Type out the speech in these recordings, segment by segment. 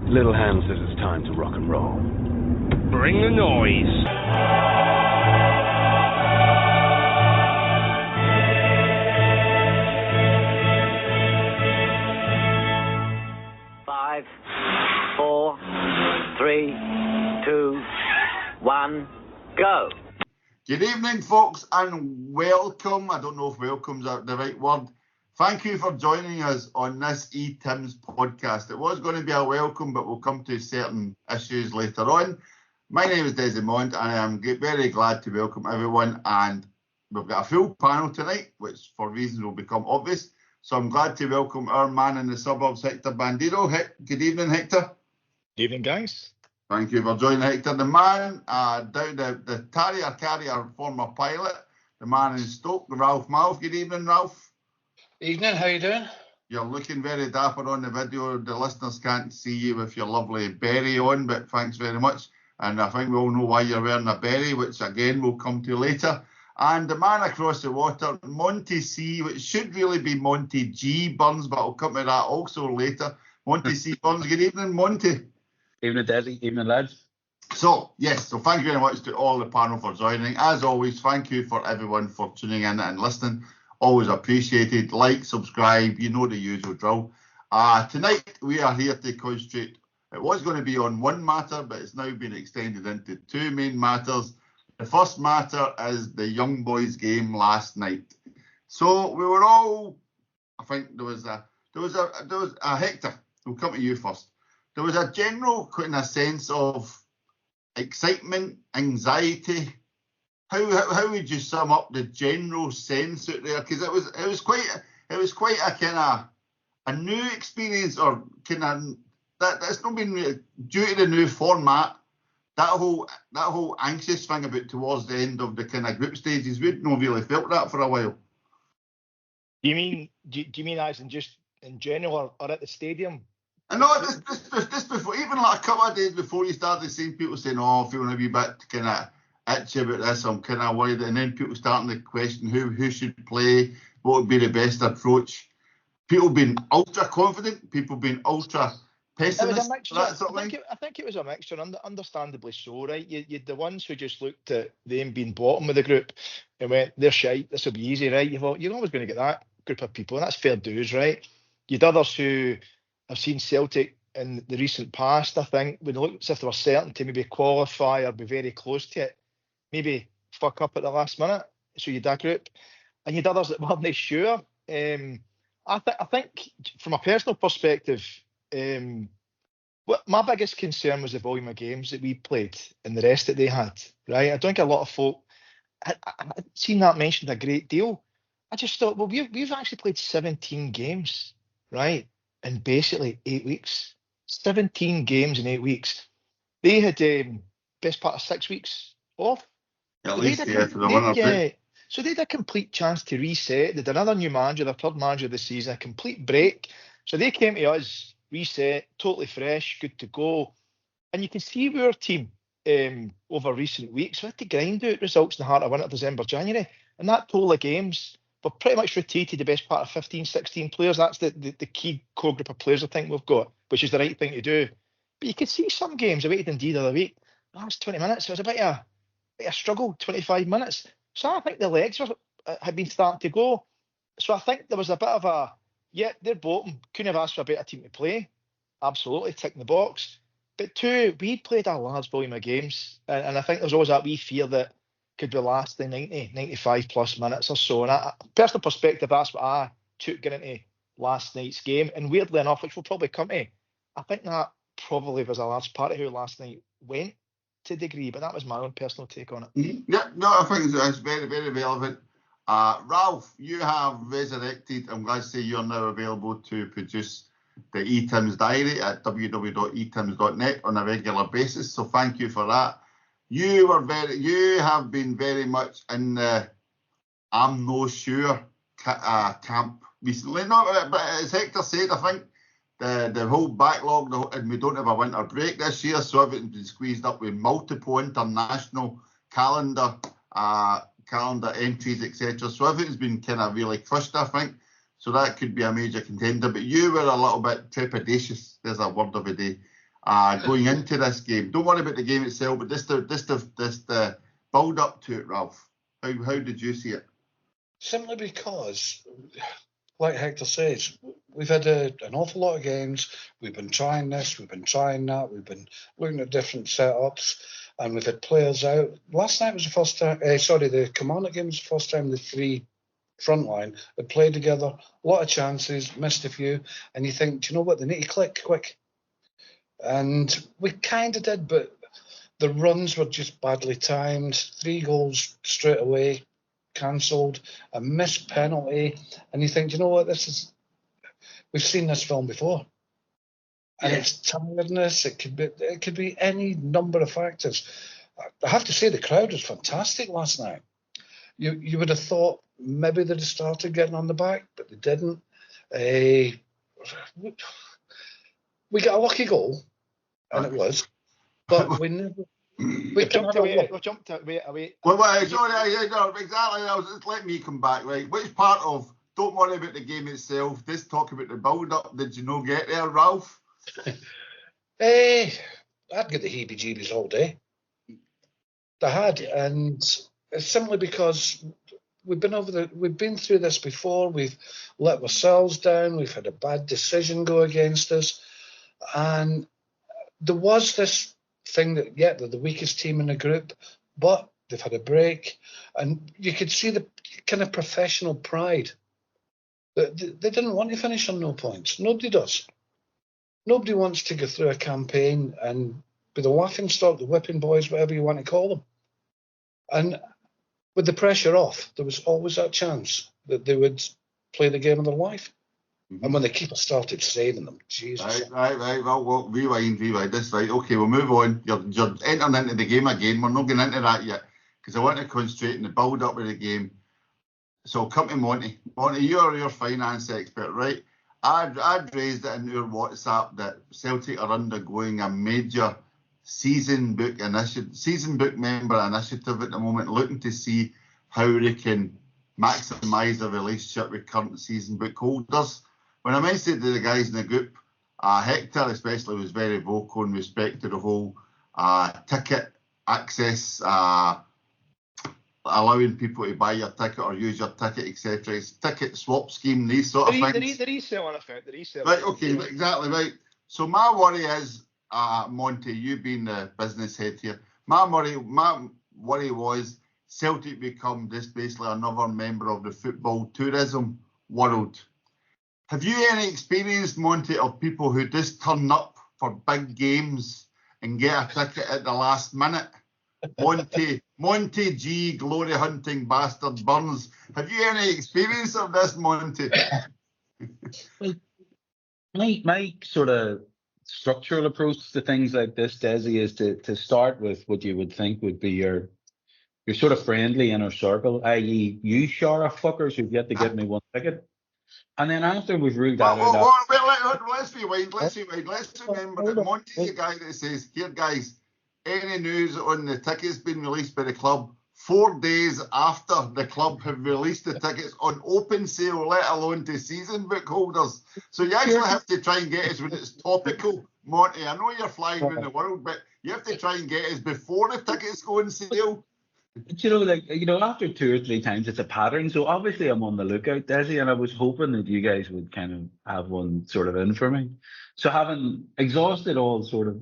Little Hand says it's time to rock and roll. Bring the noise. Five, 4, 3, 2, 1, go. Good evening, folks, and welcome. I don't know if welcome's the right word. Thank you for joining us on this Etims podcast. It was going to be a welcome, but we'll come to certain issues later on. My name is Desmond, and I am very glad to welcome everyone. And we've got a full panel tonight, which for reasons will become obvious. So I'm glad to welcome our man in the suburbs, Hector Bandido. Good evening, Hector. Good evening, guys. Thank you for joining, Hector. The man down the Tarrier carrier, former pilot, the man in Stoke, Ralph Malf. Good evening, Ralph. Evening, how you doing? You're looking very dapper on the video. The listeners can't see you with your lovely berry on, but thanks very much. And I think we all know why you're wearing a berry, which again we'll come to later. And the man across the water, Monty C, which should really be Monty G Burns, but I'll come to that also later. Monty C Burns. Good evening, Monty. Evening, Desi. Evening, lads. So thank you very much to all the panel for joining. As always, thank you for everyone for tuning in and listening. Always appreciated. Like, subscribe, you know the usual drill. Tonight we are here to concentrate. It was going to be on one matter, but it's now been extended into two main matters. The first matter is the young boys game last night. So we were all, I think there was a Hector. We'll come to you first. There was a general kind of sense of excitement, anxiety. How would you sum up the general sense out there? Because it was quite a kind of a new experience, or kind of that's not been due to the new format. That whole anxious thing about towards the end of the kind of group stages, we'd not really felt that for a while. Do you mean as in just in general or at the stadium? And no, just before, even like a couple of days before you started seeing people saying, "Oh, I'm feeling a wee bit kind of itchy about this, I'm kind of worried," and then people starting to question who should play, what would be the best approach. People being ultra confident, people being ultra pessimistic. It was a mixture. I think it was a mixture, understandably so, right? You had the ones who just looked at them being bottom of the group and went, "They're shite, this will be easy," right? You thought, you're always going to get that group of people, and that's fair dues, right? You had others who have seen Celtic in the recent past, I think, when they looked as if they were certain to maybe qualify or be very close to it, maybe fuck up at the last minute. So you had that group. And you had others that weren't sure. I think from a personal perspective, my biggest concern was the volume of games that we played and the rest that they had, right? I don't think a lot of folk had seen that mentioned a great deal. I just thought, well, we've actually played 17 games, right? In basically 8 weeks. 17 games in 8 weeks. They had best part of 6 weeks off. At least, for the winter break. So they had a complete chance to reset. They had another new manager, their third manager of the season, a complete break. So they came to us, reset, totally fresh, good to go. And you can see our team over recent weeks, we had to grind out results in the heart of winter, December, January. And that total of games, we've pretty much rotated the best part of 15, 16 players. That's the key core group of players I think we've got, which is the right thing to do. But you could see some games, I waited indeed the other week, last 20 minutes, it was a bit of a struggle, 25 minutes. So I think the legs had been starting to go. So I think there was a bit of they're bottom. Couldn't have asked for a better team to play. Absolutely, ticking the box. But two, we played a large volume of games. And I think there's always that wee fear that could be lasting 90, 95 plus minutes or so. And personal perspective, that's what I took getting into last night's game. And weirdly enough, which we'll probably come to, I think that probably was a large part of how last night went to a degree, but that was my own personal take on it. Yeah, no, I think it's very, very relevant. Ralph, you have resurrected, I'm glad to say you're now available to produce the Etims diary at www.etims.net on a regular basis, so thank you for that. You have been very much in the I'm no sure camp recently. No, but as Hector said, I think the whole backlog, and we don't have a winter break this year, so everything's been squeezed up with multiple international calendar entries, etc. So everything's been kind of really crushed, I think. So that could be a major contender. But you were a little bit trepidatious, there's a word of the day, going into this game? Don't worry about the game itself, but just the build up to it, Ralph. How did you see it? Simply because, like Hector says, we've had an awful lot of games. We've been trying this, we've been trying that, we've been looking at different setups, and we've had players out. Last night was the first time, the Kilmarnock game was the first time the three front line had played together. A lot of chances, missed a few, and you think, do you know what, they need to click quick. And we kind of did, but the runs were just badly timed. 3 goals straight away, cancelled, a missed penalty, and you think, you know what, we've seen this film before, and it's tiredness. It could be any number of factors. I have to say the crowd was fantastic last night. You would have thought maybe they'd have started getting on the back, but they didn't. We got a lucky goal, and it was, but we never. We jumped away. Well, sorry, no, exactly. Just let me come back, right? Which part of don't worry about the game itself, just talk about the build-up, did you not get there, Ralph? I'd get the heebie-jeebies all day. I had, and it's simply because we've been through this before. We've let ourselves down. We've had a bad decision go against us, and there was this thing that they're the weakest team in the group, but they've had a break, and you could see the kind of professional pride. They didn't want to finish on no points. Nobody does. Nobody wants to go through a campaign and be the laughing stock, the whipping boys, whatever you want to call them. And with the pressure off, there was always that chance that they would play the game of their life. Mm-hmm. And when the keeper started saving them, Jesus. Right. Well, rewind. This right. Okay, we'll move on. You're entering into the game again. We're not getting into that yet because I want to concentrate on the build-up of the game. So come to Monty. Monty, you're your finance expert, right? I'd raised it in our WhatsApp that Celtic are undergoing a major season book member initiative at the moment, looking to see how they can maximise their relationship with current season book holders. When I mentioned it to the guys in the group, Hector especially was very vocal in respect to the whole ticket access, allowing people to buy your ticket or use your ticket, etc. It's ticket swap scheme, these sort of things. The resale effect. Right, okay, exactly right. So my worry is, Monty, you being the business head here, my worry was Celtic become just basically another member of the football tourism world. Have you any experience, Monty, of people who just turn up for big games and get a ticket at the last minute? Monty G, glory hunting bastard Burns. Have you any experience of this, Monty? Well, my sort of structural approach to things like this, Desi, is to start with what you would think would be your sort of friendly inner circle, i.e. you shara fuckers who've yet to give me one ticket. And then after we've ruled that out... Let's rewind. Let's remember that Monty's the guy that says, here guys, any news on the tickets being released by the club 4 days after the club have released the tickets on open sale, let alone to season book holders. So you actually have to try and get us when it's topical, Monty. I know you're flying around the world, but you have to try and get us before the tickets go on sale. After 2 or 3 times, it's a pattern. So obviously I'm on the lookout, Desi, and I was hoping that you guys would kind of have one sort of in for me. So having exhausted all sort of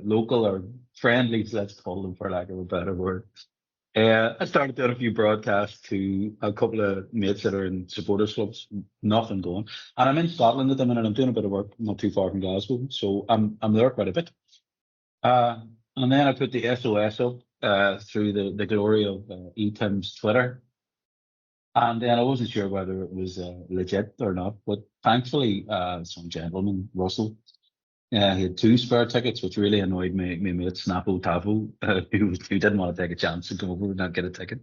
local or friendlies, let's call them for lack of a better word, I started doing a few broadcasts to a couple of mates that are in supporters clubs, nothing going. And I'm in Scotland at the minute. I'm doing a bit of work not too far from Glasgow, so I'm there quite a bit. And then I put the SOS up through the glory of Etims Twitter. And then I wasn't sure whether it was legit or not, but thankfully some gentleman, Russell, he had 2 spare tickets, which really annoyed me mate Snapo Tavo, who didn't want to take a chance and come over and not get a ticket.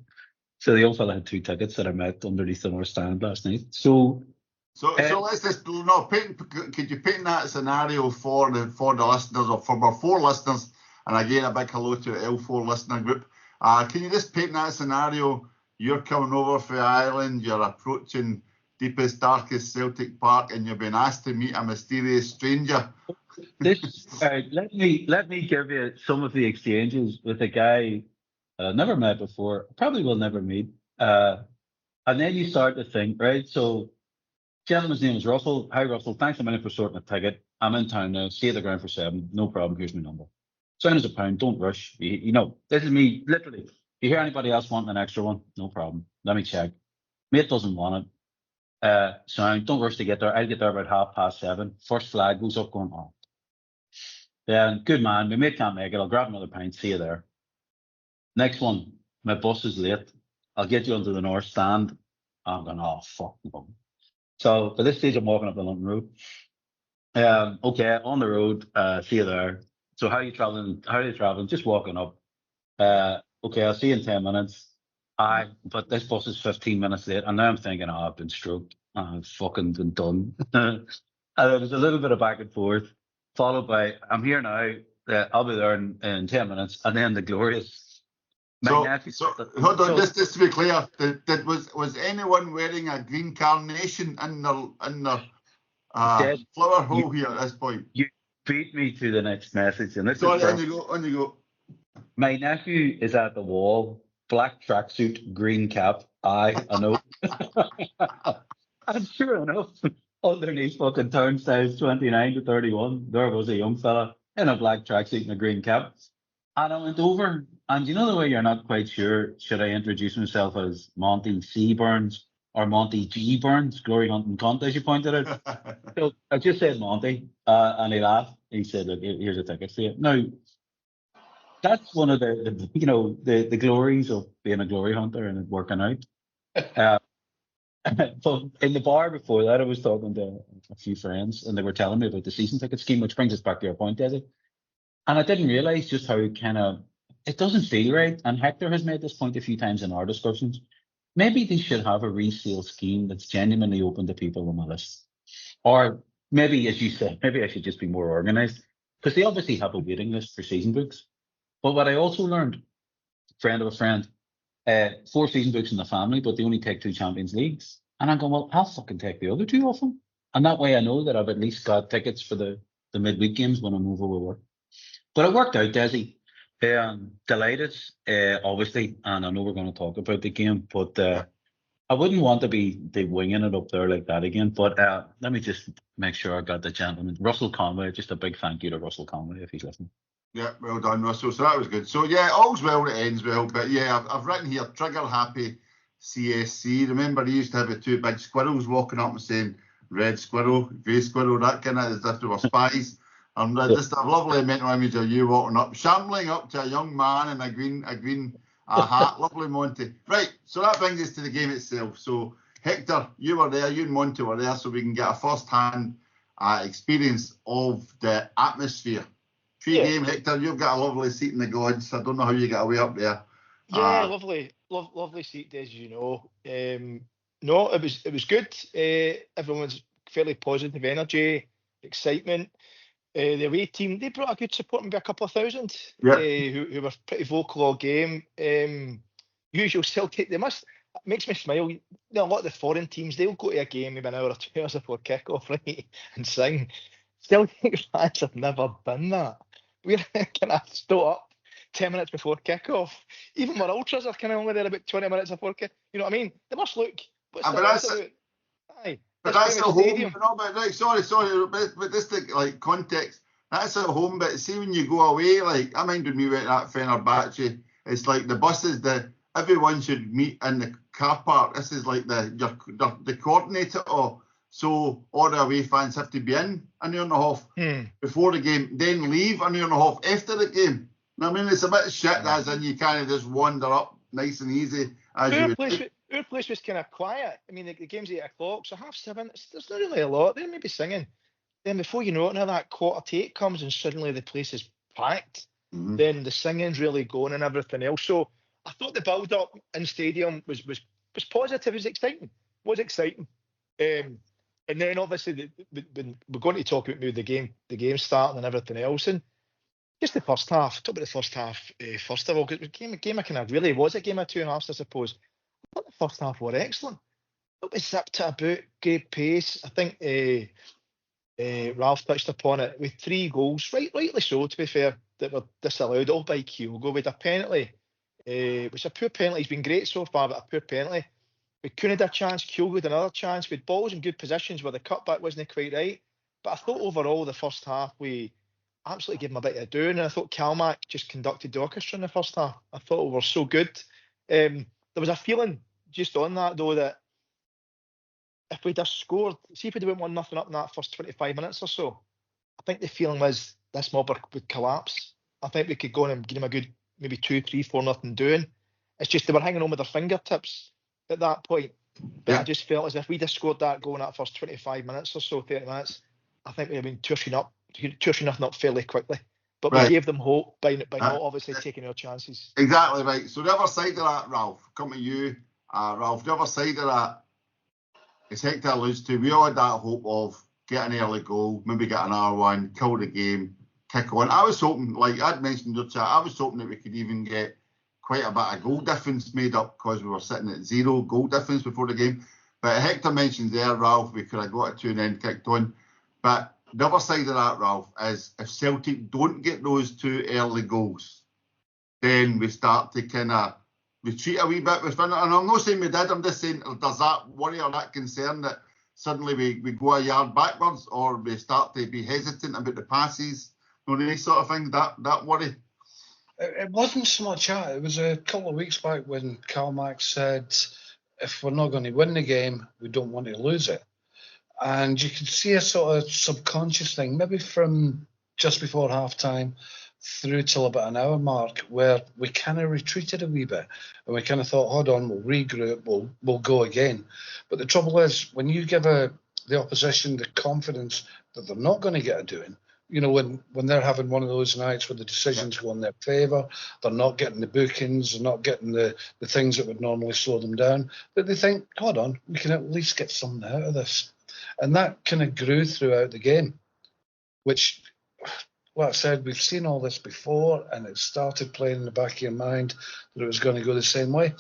So the old fella had 2 tickets that I met underneath our stand last night. So let's just could you paint that scenario for the listeners, or for our 4 listeners, and again a big hello to the L4 listener group. Can you just paint that scenario? You're coming over from Ireland, you're approaching deepest, darkest Celtic Park, and you've been asked to meet a mysterious stranger. This let me give you some of the exchanges with a guy I've never met before, probably will never meet. And then you start to think, right? So, gentleman's name is Russell. Hi, Russell. Thanks a minute for sorting a ticket. I'm in town now. See you at the ground for 7. No problem. Here's my number. Sound as a pound. Don't rush. You know, this is me, literally. You hear anybody else wanting an extra one? No problem. Let me check. Mate doesn't want it. Sound. Don't rush to get there. I'll get there about 7:30. First flag goes up going, oh. Yeah, good man. My mate can't make it. I'll grab another pint. See you there. Next one. My bus is late. I'll get you onto the north stand. I'm going, oh, fuck no. So by this stage, I'm walking up the London Road. Okay, on the road, see you there. So how are you traveling? Just walking up. Okay, I'll see you in 10 minutes. But this bus is 15 minutes late. And now I'm thinking, oh, I've been stroked. I've fucking been done. And there was a little bit of back and forth, followed by, I'm here now. I'll be there in 10 minutes. And then the glorious. So hold on, just to be clear, was anyone wearing a green carnation in their flower hole here at this point? You beat me to the next message, and this Sorry, is on you go. My nephew is at the wall, black tracksuit, green cap. I know. And sure enough, underneath fucking turnstiles 29 to 31, there was a young fella in a black tracksuit and a green cap. And I went over, and you know the way you're not quite sure, should I introduce myself as Monty C. Burns or Monty G. Burns, Glory Hunting Cunt, as you pointed out? So I just said Monty, and he laughed. He said, look, here's a ticket for you. Now, that's one of the glories of being a glory hunter and working out. But in the bar before that, I was talking to a few friends, and they were telling me about the season ticket scheme, which brings us back to your point, Desi. And I didn't realize just how it doesn't feel right. And Hector has made this point a few times in our discussions. Maybe they should have a resale scheme that's genuinely open to people on the list. Or maybe, as you said, maybe I should just be more organized, because they obviously have a waiting list for season books. But what I also learned, friend of a friend, 4 season books in the family, but they only take 2 Champions Leagues. And I'm going, well, I'll fucking take the other 2 off them. And that way I know that I've at least got tickets for the midweek games when I'm over with work. But it worked out, Desi. Delighted, obviously, and I know we're going to talk about the game, but I wouldn't want to be winging it up there like that again. But let me just make sure I got the gentleman. Russell Conway, just a big thank you to Russell Conway if he's listening. Yeah, well done, Russell. So that was good. So yeah, all's well that ends well. But yeah, I've written here, trigger happy CSC. Remember, he used to have the 2 big squirrels walking up and saying, red squirrel, grey squirrel, that kind of, as if they were spies. And just a lovely mental image of you walking up, shambling up to a young man in a green hat. Lovely, Monty. Right, so that brings us to the game itself. So, Hector, you were there, you and Monty were there, so we can get a first-hand experience of the atmosphere. Pre-game, Hector, you've got a lovely seat in the gods. I don't know how you get away up there. Yeah, lovely seat, as you know. No, it was good. Everyone's fairly positive energy, excitement. The away team, they brought a good support, maybe a couple of thousand, who were pretty vocal all game. Usual Celtic, it makes me smile. You know, a lot of the foreign teams, they'll go to a game maybe an hour or 2 hours before kick-off, right, and sing. Celtic fans have never been that. We're kind of stood up 10 minutes before kick-off. Even our ultras are kind of only there about 20 minutes before kick. You know what I mean? They must look. But that's at home. No, but right, sorry, but this like context. That's at home. But see, when you go away, like I mind when we went at Fenerbahce, it's like the buses that everyone should meet in the car park. This is like the coordinator, or so all the away fans have to be in an hour and a half before the game, then leave an hour and a half after the game. I mean, it's a bit shit, as in you kind of just wander up nice and easy as Our place was kind of quiet. I mean, the game's 8 o'clock, so 7:30. There's not really a lot. They're maybe singing. Then before you know it, now that 7:45 comes and suddenly the place is packed. Mm-hmm. Then the singing's really going and everything else. So I thought the build-up in stadium was positive. It was exciting. And then obviously we're going to talk about maybe the game starting and everything else. And just the first half. Talk about the first half first of all, because the game kind of really was a game of 2 halves, I suppose. I thought the first half were excellent. It was zipped at about, great pace. I think Ralph touched upon it, with 3 goals, rightly so, to be fair, that were disallowed, all by Kyogo. With a penalty, which a poor penalty. He's been great so far, but a poor penalty. We couldn't have a chance. Kyogo had another chance. With balls in good positions where the cutback wasn't quite right. But I thought overall the first half we absolutely gave him a bit of doing, and I thought Kalmak just conducted the orchestra in the first half. I thought we were so good. There was a feeling just on that though that if we'd have scored, see if we'd have went 1-0 up in that first 25 minutes or so, I think the feeling was this mob would collapse. I think we could go on and give them a good maybe 2-3, 4-0 doing. It's just they were hanging on with their fingertips at that point. But Yeah. I just felt as if we'd have scored that goal in that first 25 minutes or so, 30 minutes, I think we'd have been 2-3 up fairly quickly. But Right. we gave them hope by not obviously taking our chances. Exactly right. So the other side of that, Ralph, come to you, Ralph. The other side of that, as Hector alludes to, we all had that hope of getting an early goal, maybe get another one, kill the game, kick on. I was hoping, like I'd mentioned in your chat, I was hoping that we could even get quite a bit of goal difference made up because we were sitting at 0 goal difference before the game. But Hector mentioned there, Ralph, we could have got it 2 and then kicked on. But the other side of that, Ralph, is if Celtic don't get those 2 early goals, then we start to kind of retreat a wee bit. And I'm not saying we did, I'm just saying, does that worry or that concern that suddenly we go a yard backwards or we start to be hesitant about the passes, any sort of thing, that worry? It wasn't so much that. It was a couple of weeks back when Kalmak said, if we're not going to win the game, we don't want to lose it. And you could see a sort of subconscious thing, maybe from just before half-time through till about an hour mark, where we kind of retreated a wee bit. And we kind of thought, hold on, we'll regroup, we'll go again. But the trouble is, when you give the opposition the confidence that they're not going to get a doing, you know, when they're having one of those nights where the decisions go in their favour, they're not getting the bookings, they're not getting the things that would normally slow them down, but they think, hold on, we can at least get something out of this. And that kind of grew throughout the game, which, like I said, we've seen all this before, and it started playing in the back of your mind that it was going to go the same way.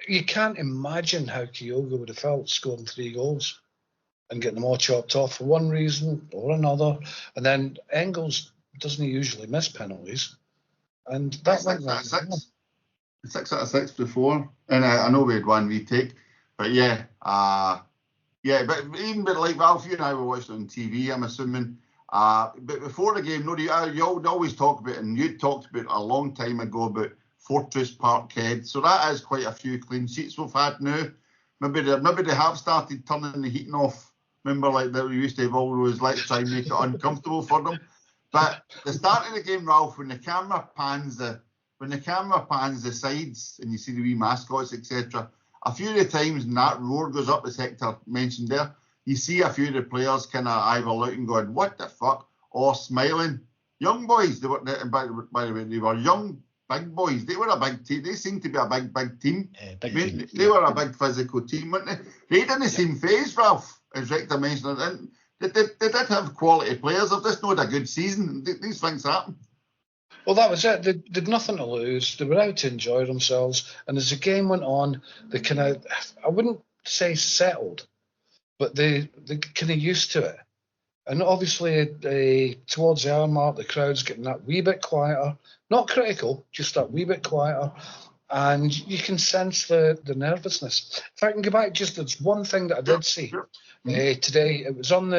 You can't imagine how Kyogo would have felt scoring 3 goals and getting them all chopped off for one reason or another. And then Engels doesn't usually miss penalties. And that went right. 6 out of 6 before. And I know we had one retake, but yeah. But even like Ralph, you and I were watching on TV, I'm assuming. But before the game, you always talk about, and you talked about a long time ago about Fortress Parkhead. So that is quite a few clean sheets we've had now. Maybe they have started turning the heating off. Remember, like that we used to have all those, let's try and make it uncomfortable for them. But the start of the game, Ralph, when the camera pans the sides and you see the wee mascots, etc., a few of the times when that roar goes up, as Hector mentioned there, you see a few of the players kind of either looking, going, "What the fuck?" or smiling. Young boys, by the way, they were young, big boys. They were a big team. They seemed to be a big team. They were a big physical team, weren't they? They didn't seem phased, Ralph, as Hector mentioned. And they did have quality players. They've just not a good season. These things happen. Well, that was it. They did nothing to lose. They were out to enjoy themselves. And as the game went on, they kind of, I wouldn't say settled, but they kind of used to it. And obviously, towards the hour mark, the crowd's getting that wee bit quieter. Not critical, just that wee bit quieter. And you can sense the nervousness. If I can go back, just there's one thing that I did see today. It was on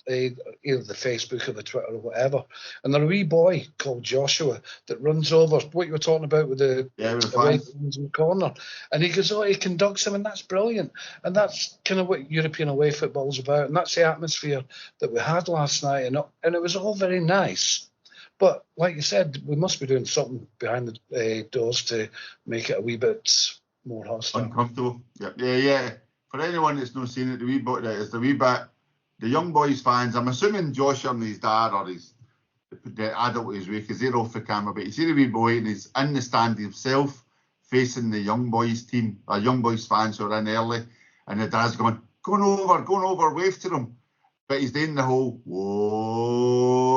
either the Facebook or the Twitter or whatever, and there's a wee boy called Joshua that runs over what you were talking about with the away fans in the corner, and he goes, he conducts them, and that's brilliant, and that's kind of what European away football is about, and that's the atmosphere that we had last night, and it was all very nice. But like you said, we must be doing something behind the doors to make it a wee bit more hostile. Uncomfortable. Yeah. For anyone that's not seen it, the young boys fans, I'm assuming Josh and his dad or the adult his way, because they're off the camera, but you see the wee boy and he's in the stand himself facing the young boys team, young boys fans who are in early, and the dad's going over, wave to them. But he's doing the whole whoa,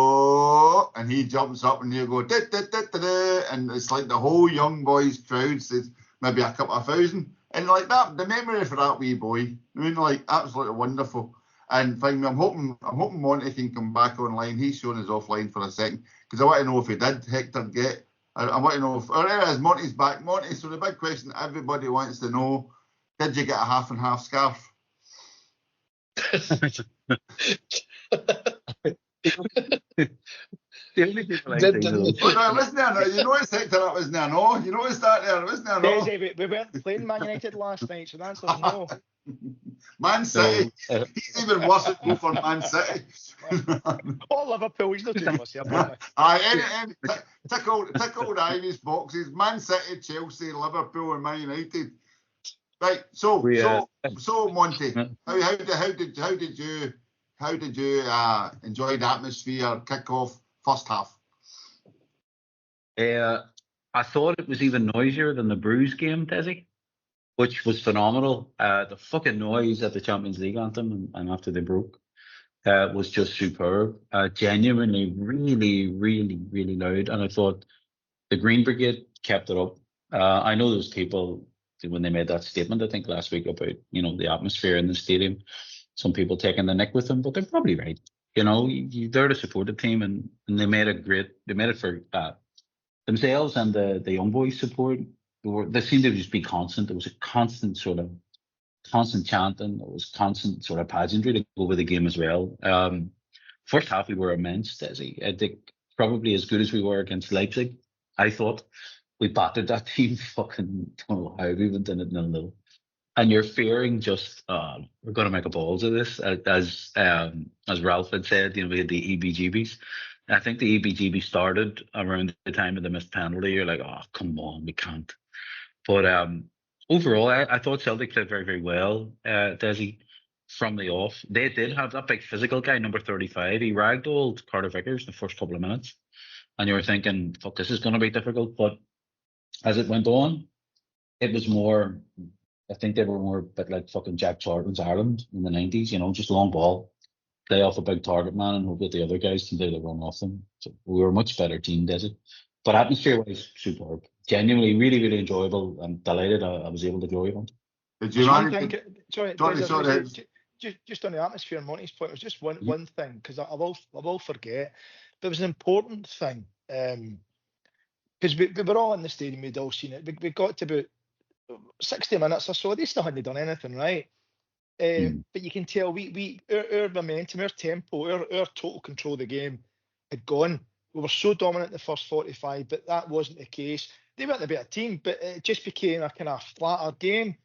and he jumps up and you go da, da, da, da, da, and it's like the whole young boys crowd says maybe a couple of thousand, and like that, the memory for that wee boy, I mean, like absolutely wonderful. And finally, I'm hoping Monty can come back online. He's showing us offline for a second because I want to know if he did Hector get. I want to know if. Or as Monty's back, Monty. So the big question everybody wants to know: did you get a half and half scarf? The only people I Didn't think he? of. Oh, no, listen there. You noticed Hector, that wasn't there, no? You noticed that there, wasn't there, no? Desi, we weren't playing Man United last night, so the answer's no. Man City. So, He's even worse at go for Man City. Oh, Liverpool, he's not too fussy about me. Tick old Ivy's boxes. Man City, Chelsea, Liverpool, and Man United. Right. So Monty, how did you enjoy the atmosphere? Kick off first half. I thought it was even noisier than the Bruges game, Desi, which was phenomenal. The fucking noise at the Champions League anthem and after they broke was just superb. Genuinely, really, really, really loud. And I thought the Green Brigade kept it up. I know those people, when they made that statement, I think last week about, the atmosphere in the stadium, some people taking the nick with them, but they're probably right. You're there to support the team and they made it for themselves and the young boys support. They seemed to just be constant. There was a constant chanting. There was constant sort of pageantry to go with the game as well. First half we were immense, Desi. I think probably as good as we were against Leipzig. I thought we battered that team. Fucking don't know how we went in at 0-0. And you're fearing just we're going to make a balls of this, as Ralph had said. We had the EBGBs. I think the EBGB started around the time of the missed penalty. You're like, oh, come on, we can't. But overall, I thought Celtic played very, very well, Desi, from the off. They did have that big physical guy, number 35. He ragdolled Carter Vickers the first couple of minutes. And you were thinking, fuck, this is going to be difficult. But as it went on, it was more, I think they were more a bit like fucking Jack Charlton's Ireland in the 90s, just long ball. Play off a big target man and hope that the other guys can do the run off them. So we were a much better team, Desi. But atmosphere-wise, superb. Genuinely, really, really enjoyable. I'm delighted I was able to go on. Did you manage? Sorry, just on the atmosphere and Monty's point, it was just one thing, because I will forget, but it was an important thing. Because we were all in the stadium, we'd all seen it. We got to about 60 minutes or so, they still hadn't done anything right. But you can tell our momentum, our tempo, our total control of the game had gone. We were so dominant in the first 45, but that wasn't the case. They weren't a better team, but it just became a kind of flatter game,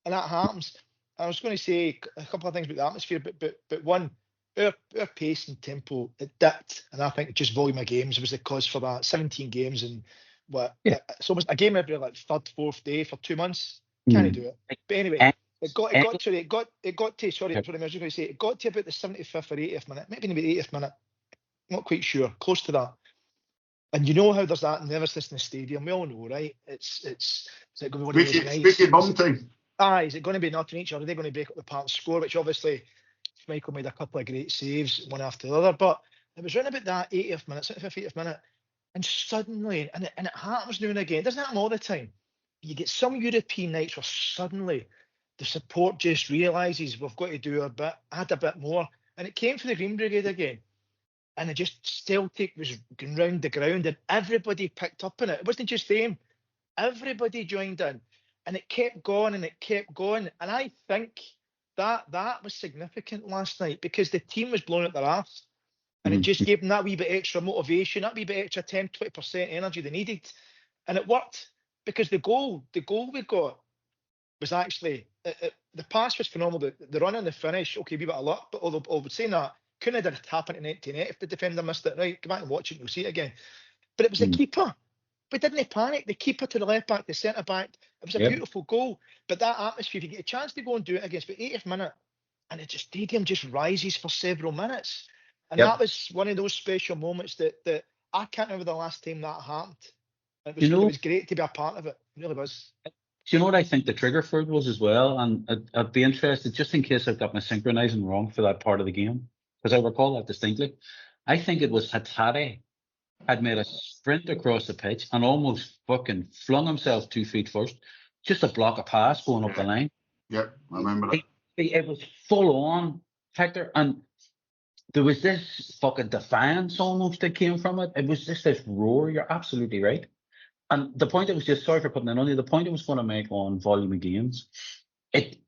and that happens. I was going to say a couple of things about the atmosphere, but one, our pace and tempo, it dipped, and I think just volume of games was the cause for that. 17 games and it's almost a game every third, fourth day for 2 months. Can't do it. But anyway. It got to about the 75th or 80th minute, maybe the 80th minute, not quite sure, close to that. And you know how there's that nervousness in the stadium. We all know, right? Is it going to be one of those nights? Speaking bum time. Is it going to be nothing each, or are they going to break up the part and score? Which obviously Michael made a couple of great saves, one after the other. But it was around about that 80th minute, 75th, 80th minute, and suddenly, and it happens now and again. It doesn't happen all the time. You get some European nights where suddenly the support just realises we've got to do a bit, add a bit more. And it came from the Green Brigade again. And it just, Celtic was going round the ground and everybody picked up on it. It wasn't just them. Everybody joined in. And it kept going and it kept going. And I think that was significant last night because the team was blowing at their arse. And it just gave them that wee bit extra motivation, that wee bit extra 10, 20% energy they needed. And it worked because the goal we got was actually, the pass was phenomenal. The run and the finish, okay, wee bit of luck, but although I would say that, couldn't have done a tap into an empty net if the defender missed it. Right, go back and watch it, and you'll see it again. But it was the keeper. But didn't panic. The keeper to the left back, the centre back. It was a beautiful goal. But that atmosphere, if you get a chance to go and do it against the 80th minute, and the stadium just rises for several minutes. And that was one of those special moments that I can't remember the last time that happened. It was great to be a part of it. It really was. Do you know what I think the trigger for it was as well? And I'd be interested, just in case I've got my synchronising wrong for that part of the game, because I recall that distinctly. I think it was Hatare had made a sprint across the pitch and almost fucking flung himself 2 feet first, just to block a pass going up the line. Yep, I remember that. It was full on Hector, and there was this fucking defiance almost that came from it. It was just this roar. You're absolutely right. And the point I was just, sorry for putting it on you, the point I was going to make on volume of games,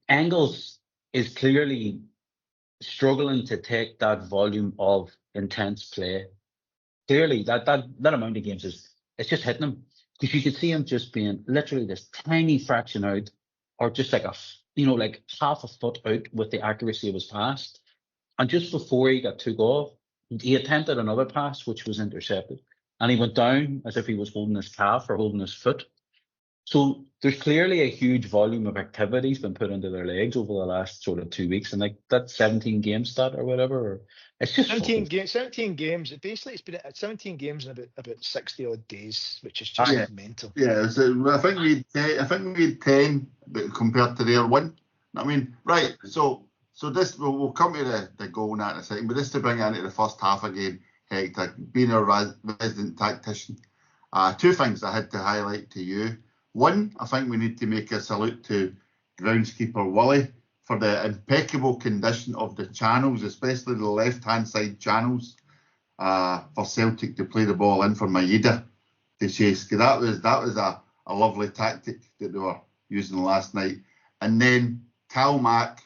Engels is clearly struggling to take that volume of intense play. Clearly, that amount of games it's just hitting him. Because you could see him just being literally this tiny fraction out, or just like like half a foot out with the accuracy of his pass. And just before he got took off, he attempted another pass which was intercepted. And he went down as if he was holding his calf or holding his foot. So there's clearly a huge volume of activities been put into their legs over the last sort of 2 weeks. And like that 17 game stat or whatever, it's just 17 games. Basically, it's been at 17 games in about 60 odd days, which is just mental. Yeah, so I think we had 10 compared to their one. I mean, right. So this we'll come to the goal now in a second, but this to bring it into the first half again, Hector, being a resident tactician. Two things I had to highlight to you. One, I think we need to make a salute to groundskeeper Willie for the impeccable condition of the channels, especially the left-hand side channels, for Celtic to play the ball in for Maeda to chase. That was a lovely tactic that they were using last night. And then Cal Mack,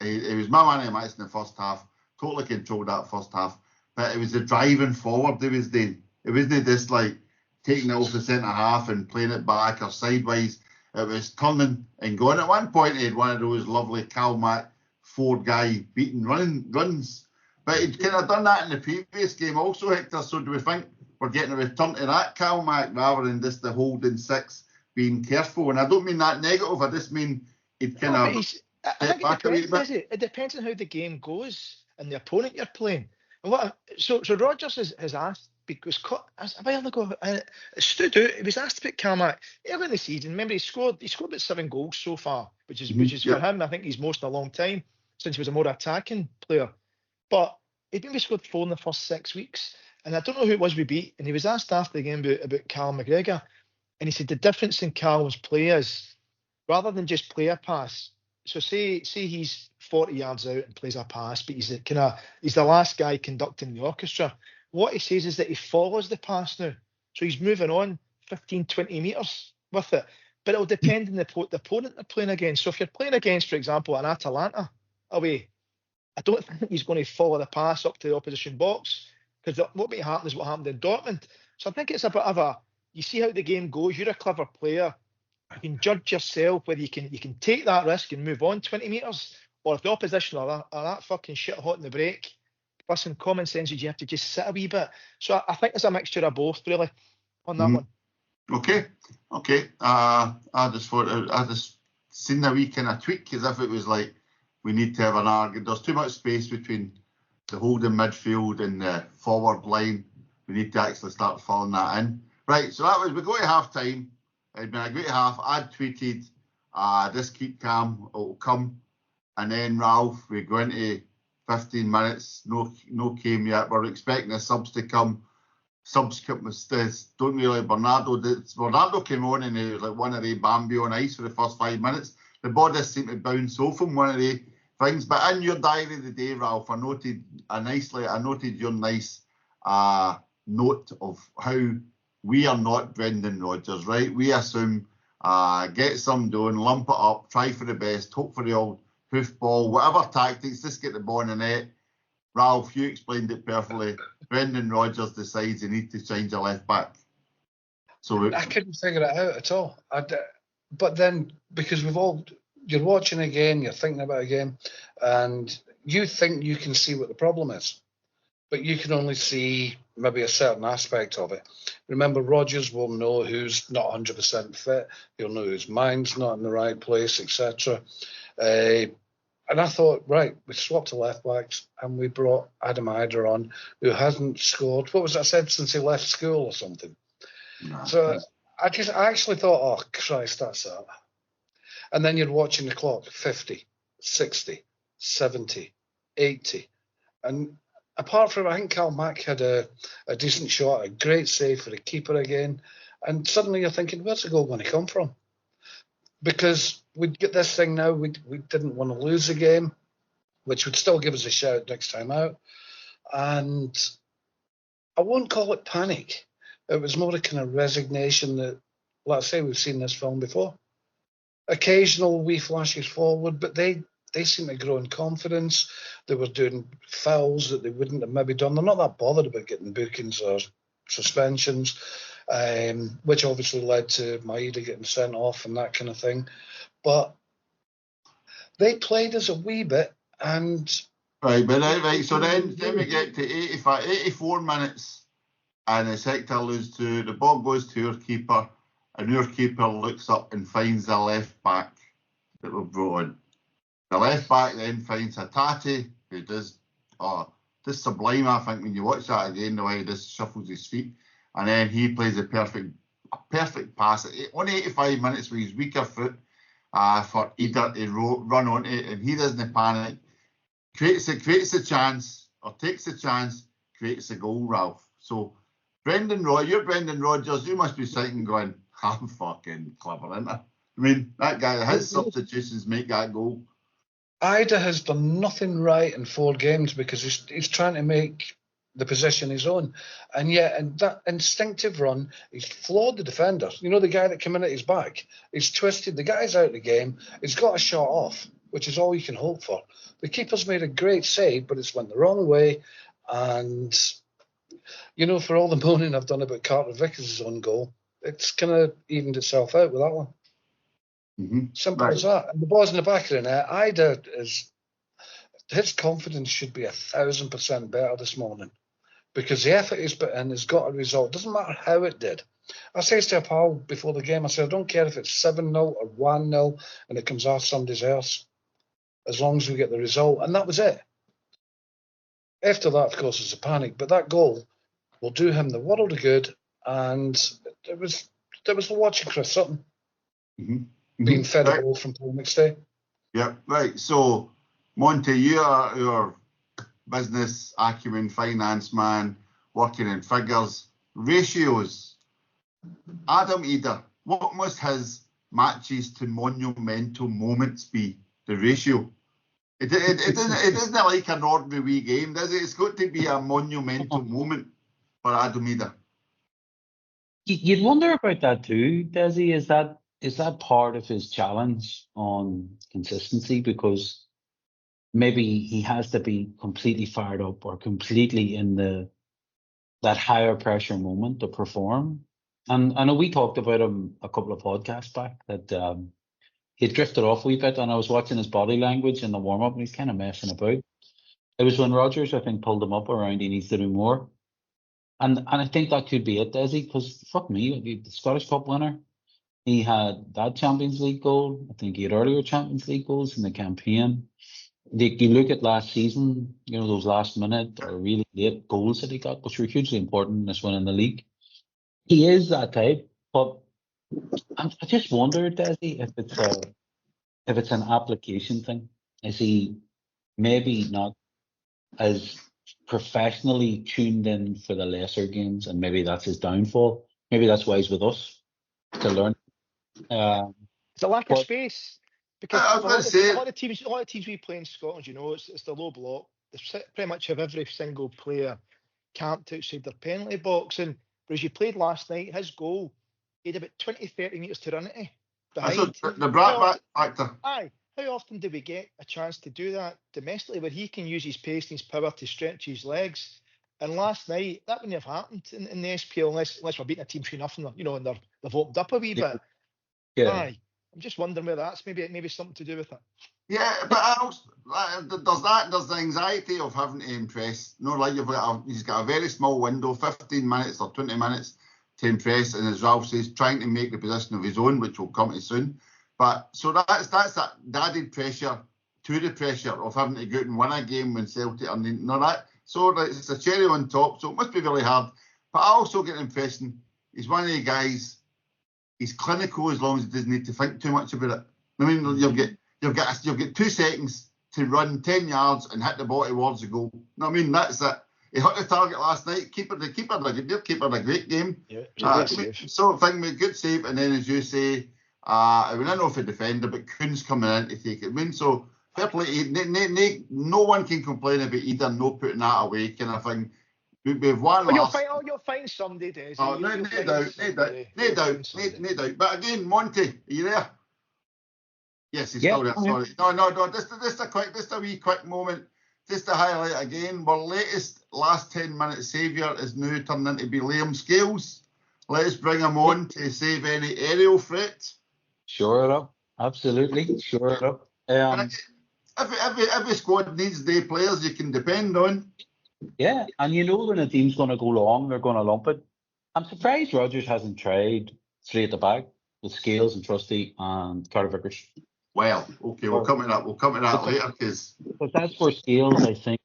he was my man of the match in the first half, totally controlled that first half, but it was the driving forward he was doing. It wasn't just like taking it off the centre half and playing it back or sideways. It was turning and going. At one point, he had one of those lovely Cal Mack four-guy beating runs. But he'd kind of done that in the previous game also, Hector. So do we think we're getting a return to that Cal Mack rather than just the holding six, being careful? And I don't mean that negative. I just mean he'd kind of step back a little bit. It depends on how the game goes and the opponent you're playing. And so Rodgers has asked, because a while ago, it stood out. He was asked about Carmack early in the season. Remember, he scored about 7 goals so far, which is for him, I think he's most in a long time since he was a more attacking player. But he'd maybe scored 4 in the first 6 weeks. And I don't know who it was we beat. And he was asked after the game about Carl McGregor. And he said the difference in Carl's play is, rather than just play a pass, so say he's 40 yards out and plays a pass, but he's the last guy conducting the orchestra. What he says is that he follows the pass now. So he's moving on 15, 20 metres with it. But it'll depend on the opponent they're playing against. So if you're playing against, for example, an Atalanta away, I don't think he's going to follow the pass up to the opposition box, because what may happen is what happened in Dortmund. So I think it's a bit of you see how the game goes. You're a clever player. You can judge yourself whether you can take that risk and move on 20 metres, or if the opposition are that fucking shit hot in the break. Listen, common sense is you have to just sit a wee bit. So I think there's a mixture of both, really, on that one. Okay. I just seen a wee kind of tweak, as if it was like we need to have an argument. There's too much space between the holding midfield and the forward line. We need to actually start filling that in. Right, so that was, we go to half time. It'd been a great half. I'd tweeted, this keep calm, it'll come. And then, Ralph, we go into 15 minutes, no came yet. We're expecting the subs to come. Subs don't really. Bernardo came on and he was like one of the Bambi on ice for the first 5 minutes. The ball just seemed to bounce off him, one of the things. But in your diary of the day, Ralph, I noted your nice note of how we are not Brendan Rodgers, right? We assume get some done, lump it up, try for the best, hope for the old hoofball, whatever tactics, just get the ball in the net. Ralph, you explained it perfectly. Brendan Rodgers decides he needs to change a left back. So I couldn't figure it out at all. But then, because you're watching again, you're thinking about a game, and you think you can see what the problem is, but you can only see maybe a certain aspect of it. Remember, Rodgers will know who's not 100% fit. He'll know whose mind's not in the right place, etc. And I thought, right, we swapped to left backs and we brought Adam Ider on, who hasn't scored, what was that said, since he left school or something. No. So I actually thought, oh, Christ, that's that. And then you're watching the clock, 50, 60, 70, 80. And apart from, I think Cal Mack had a decent shot, a great save for the keeper again. And suddenly you're thinking, where's the goal going to come from? Because we'd get this thing now, we didn't want to lose the game. which would still give us a shout next time out. And I won't call it panic. It was more a kind of resignation that, like I say, we've seen this film before. Occasional wee flashes forward, but they seem to grow in confidence. They were doing fouls that they wouldn't have maybe done. They're not that bothered about getting bookings or suspensions, which obviously led to Maeda getting sent off and that kind of thing. But they played us a wee bit, and right. So then we get to 84 minutes, and the sector lose to the ball goes to our keeper, and our keeper looks up and finds the left back that we've brought in. The left back then finds Hatate, who does this sublime, I think, when you watch that again, the way he just shuffles his feet, and then he plays a perfect pass on 85 minutes with his weaker foot for Ida to run on it, and he doesn't panic, creates a chance, or takes a chance, creates a goal, Ralph. So you're Brendan Rodgers, you must be sitting going, I'm fucking clever, isn't I? I mean, that guy, his substitutions make that goal. Ida has done nothing right in 4 games because he's trying to make the position his own. And yet, in that instinctive run, he's floored the defender. You know, the guy that came in at his back. He's twisted. The guy's out of the game. He's got a shot off, which is all you can hope for. The keeper's made a great save, but it's went the wrong way. And, you know, for all the moaning I've done about Carter Vickers' own goal, it's kind of evened itself out with that one. Mm-hmm. Simple as that. And the boys in the back of the net, Ida his confidence should be 1,000% better this morning because the effort he's put in has got a result. Doesn't matter how it did. I said to a pal before the game, I said, I don't care if it's 7-0 or 1-0 and it comes off somebody's arse, as long as we get the result. And that was it. After that, of course, it's a panic, but that goal will do him the world of good. And there was the watching Chris Sutton. Mm-hmm. Being fed a ball from Paul McStay. Yeah, right. So, Monty, you are our business acumen, finance man, working in figures, ratios. Adam Eder, what must his matches to monumental moments be? The ratio. It isn't like an ordinary wee game, does it? It's got to be a monumental moment for Adam Eder. You'd wonder about that too, Desi. Is that part of his challenge on consistency? Because maybe he has to be completely fired up or completely in that higher pressure moment to perform. And I know we talked about him a couple of podcasts back that he'd drifted off a wee bit, and I was watching his body language in the warm up and he's kind of messing about. It was when Rodgers, I think, pulled him up around he needs to do more. And I think that could be it, Desi, because fuck me, the Scottish Cup winner. He had that Champions League goal. I think he had earlier Champions League goals in the campaign. You look at last season, you know, those last minute or really late goals that he got, which were hugely important in this one in the league. He is that type, but I just wonder, Desi, if it's an application thing. Is he maybe not as professionally tuned in for the lesser games, and maybe that's his downfall? Maybe that's why he's with us to learn. It's a lack of space because I was going to say a lot of teams we play in Scotland, you know, it's the low block. They pretty much have every single player camped outside their penalty box, and whereas you played last night, his goal, he had about 20-30 metres to run it behind. The Brat factor. Aye. How often do we get a chance to do that domestically where he can use his pace and his power to stretch his legs? And last night, that wouldn't have happened in the SPL unless we're beating a team 3-0, you know, and they've opened up a wee bit. Yeah. Aye. I'm just wondering whether that's maybe something to do with it. Yeah, but there's the anxiety of having to impress. No, like he's got a very small window, 15 minutes or 20 minutes to impress, and as Ralph says, trying to make the position of his own, which will come to soon. But so that's that added pressure to the pressure of having to go out and win a game when Celtic are not that. So it's a cherry on top. So it must be really hard. But I also get the impression he's one of the guys. He's clinical as long as he doesn't need to think too much about it. I mean, you'll get 2 seconds to run 10 yards and hit the ball towards the goal. I mean, that's it. He hit the target last night. The keeper had a great game. Yeah, so thing with good save, and then as you say, I mean, I don't know if a defender, but Kuhn's coming in to take it. I mean, so fair play. No one can complain about either no putting that away kind of thing. We've won last. You'll find somebody, Des. Oh, no doubt. But again, Monty, are you there? Yes, he's still there. Sorry. No. Just a wee quick moment. Just to highlight again, our latest last 10-minute saviour is now turned into be Liam Scales. Let's bring him on to save any aerial threat. Sure it up. Absolutely. Sure it up. Every squad needs day players you can depend on. Yeah, and you know when a team's going to go long, they're going to lump it. I'm surprised Rodgers hasn't tried 3 at the back with Scales and Trusty and Carter Vickers. Well, okay, we'll come to that. We'll come to that later because that's where Scales, I think,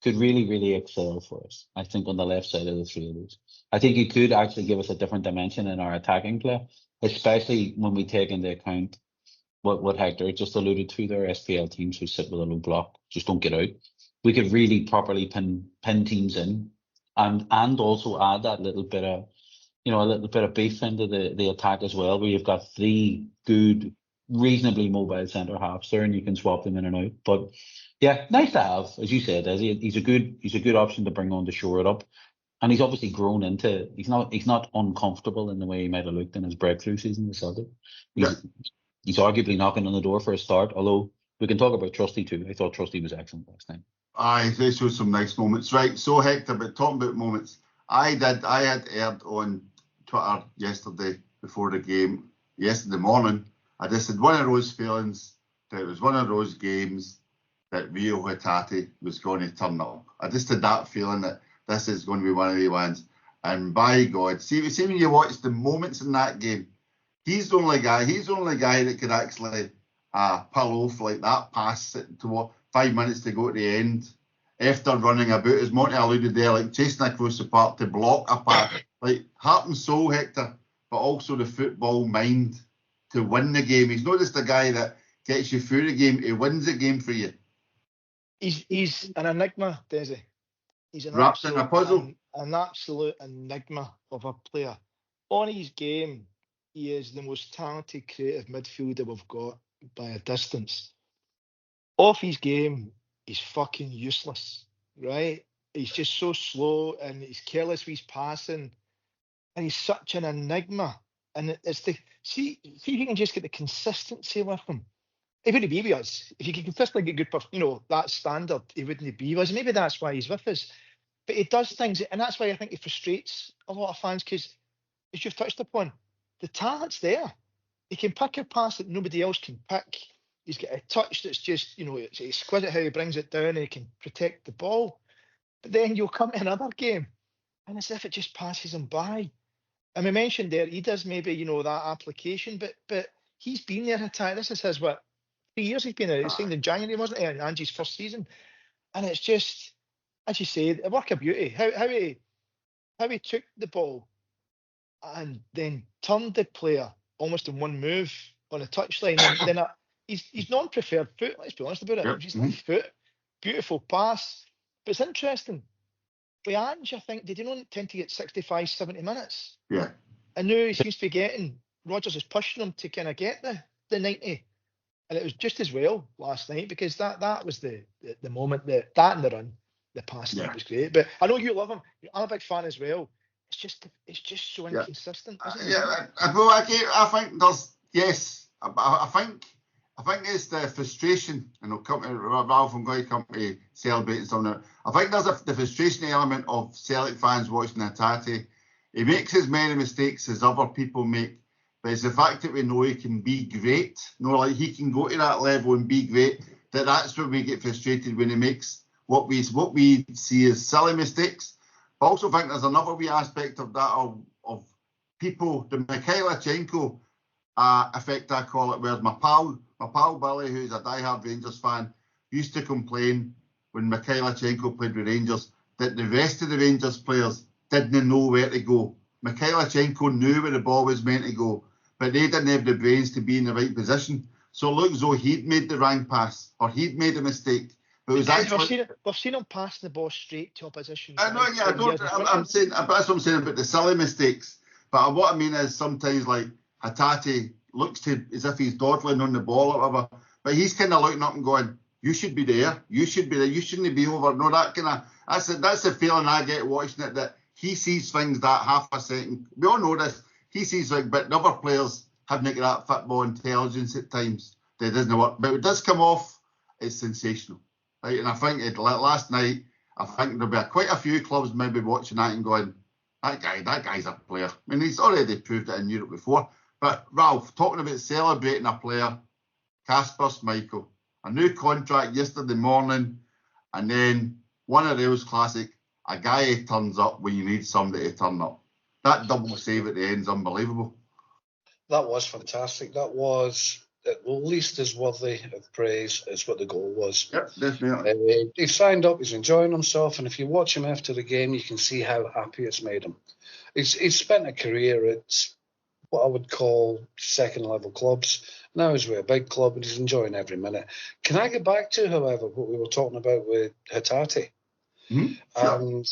could really, really excel for us. I think on the left side of the 3 of those. I think he could actually give us a different dimension in our attacking play, especially when we take into account what Hector just alluded to there. SPL teams who sit with a low block just don't get out. We could really properly pin teams in, and also add that little bit of beef into the attack as well, where you've got 3 good, reasonably mobile centre halves there, and you can swap them in and out. But yeah, nice to have, as you said. He's a good option to bring on to shore it up, and he's obviously grown into. He's not uncomfortable in the way he might have looked in his breakthrough season with Celtic. He's arguably knocking on the door for a start, although we can talk about Trusty too. I thought Trusty was excellent last night. Aye, they showed some nice moments. Right, so Hector, but talking about moments, I had aired on Twitter yesterday before the game, yesterday morning. I just had one of those feelings that it was one of those games that Rio Hatate was going to turn up. I just had that feeling that this is going to be one of the ones. And by God, see when you watch the moments in that game, he's the only guy that could actually pull off like that pass to 5 minutes to go to the end after running about, as Monty alluded there, like chasing across the park to block a pass. Like heart and soul, Hector, but also the football mind to win the game. He's not just a guy that gets you through the game, he wins the game for you. He's an enigma, Desi. He's wrapped in a puzzle. An absolute enigma of a player. On his game, he is the most talented, creative midfielder we've got by a distance. Off his game, he's fucking useless, right? He's just so slow and he's careless with his passing, and he's such an enigma. And it's see if you can just get the consistency with him. He wouldn't be with us. If you can consistently get good, that standard, he wouldn't be with us. Maybe that's why he's with us. But he does things, and that's why I think he frustrates a lot of fans, because, as you've touched upon, the talent's there. He can pick a pass that nobody else can pick. He's got a touch that's just, it's exquisite how he brings it down and he can protect the ball. But then you'll come to another game, and as if it just passes him by. And we mentioned there, he does maybe, that application, but he's been there a time. This is his, 3 years he's been there. He signed in January, wasn't it? Angie's first season. And it's just, as you say, a work of beauty. How he took the ball and then turned the player almost in one move on a touchline. And then he's non-preferred foot, let's be honest about it. Just a foot. Beautiful pass. But it's interesting. With Ange, I think they don't tend to get 65, 70 minutes. Yeah. And now he seems to be getting, Rodgers is pushing him to kind of get the 90. And it was just as well last night, because that was the moment, that and the run, the passing was great. But I know you love him. I'm a big fan as well. It's just so inconsistent, isn't it? I think there's I think it's the frustration, and I'll come to Ralph. I'm going to come to celebrating something. I think there's the frustration element of Celtic fans watching Hatate. He makes as many mistakes as other people make, but it's the fact that we know he can be great. Like he can go to that level and be great. That's where we get frustrated when he makes what we see as silly mistakes. I also think there's another wee aspect of that of people, the Mikhailichenko effect, I call it, whereas my pal Billy, who's a diehard Rangers fan, used to complain when Mikhailichenko played with Rangers that the rest of the Rangers players didn't know where to go. Mikhailichenko knew where the ball was meant to go, but they didn't have the brains to be in the right position. So it looked as though he'd made the wrong pass, or he'd made a mistake. But it was actually, we've seen him passing the ball straight to opposition. I'm saying, that's what I'm saying about the silly mistakes. But what I mean is sometimes like Hatate looks as if he's dawdling on the ball or whatever. but he's kind of looking up and going, you should be there, you should be there, you shouldn't be over. No, that kind of, that's the feeling I get watching it, that he sees things that half a second. We all know this. He sees like, but other players haven't got that football intelligence at times. That doesn't work, but it does come off. It's sensational, right? And I think last night, I think there'll be quite a few clubs maybe watching that and going, that guy's a player. I mean, he's already proved it in Europe before. But Ralph, talking about celebrating a player, Kasper Schmeichel, a new contract yesterday morning, and then one of those classic, a guy who turns up when you need somebody to turn up. That double save at the end is unbelievable. That was fantastic. That was at least as worthy of praise as what the goal was. Yep, definitely. He's signed up, he's enjoying himself, and if you watch him after the game, you can see how happy it's made him. He's spent a career at what I would call second-level clubs. Now he's with a big club, and he's enjoying every minute. Can I get back to, however, what we were talking about with Hatate? Mm-hmm. Sure. And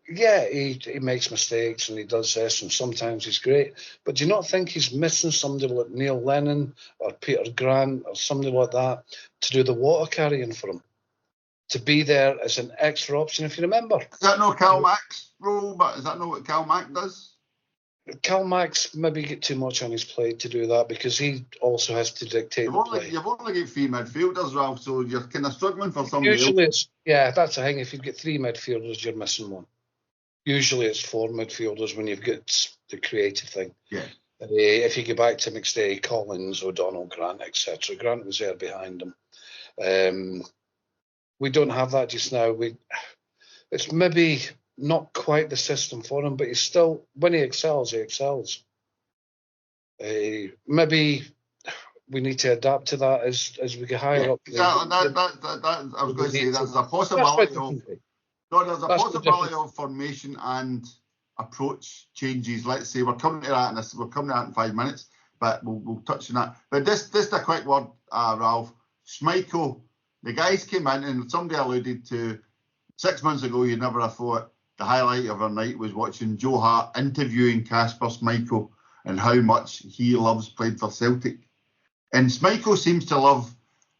yeah, he makes mistakes and he does this, and sometimes he's great. But do you not think he's missing somebody like Neil Lennon or Peter Grant or somebody like that to do the water carrying for him? To be there as an extra option, if you remember. Is that not Cal Mack's role? But is that not what Cal Mack does? Cal Mack's maybe get too much on his plate to do that because he also has to dictate the play. You've only got 3 midfielders, Ralph, so you're kind of struggling for somebody Usually else. that's the thing. If you get 3 midfielders, you're missing one. Usually it's 4 midfielders when you've got the creative thing. Yeah. If you go back to McStay, Collins, O'Donnell, Grant, etc. Grant was there behind him. We don't have that just now. It's maybe not quite the system for him, but he's still, when he excels, he excels. Maybe we need to adapt to that as we get higher up. Exactly. I was going to say there's a possibility of formation and approach changes. Let's say we're coming to that in 5 minutes, but we'll touch on that. But just a quick word, Ralph. Schmeichel, the guys came in, and somebody alluded to 6 months ago, you never have thought the highlight of our night was watching Joe Hart interviewing Kasper Schmeichel and how much he loves playing for Celtic. And Schmeichel seems to love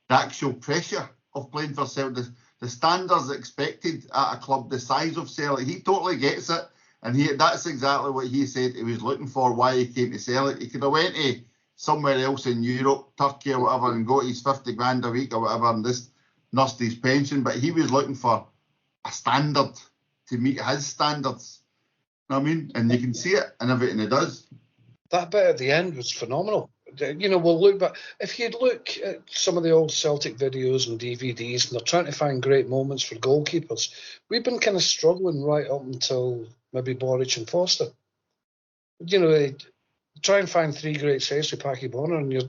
the actual pressure of playing for Celtic, the standards expected at a club the size of Celtic. He totally gets it, and that's exactly what he said he was looking for, why he came to Celtic. He could have went to somewhere else in Europe, Turkey or whatever, and got his 50 grand a week or whatever and just nursed his pension, but he was looking for a standard to meet his standards. You know what I mean? And you can see it in everything he does. That bit at the end was phenomenal. We'll look back. If you look at some of the old Celtic videos and DVDs, and they're trying to find great moments for goalkeepers, we've been kind of struggling right up until maybe Boric and Foster. Try and find 3 great saves with Packy Bonner, and you're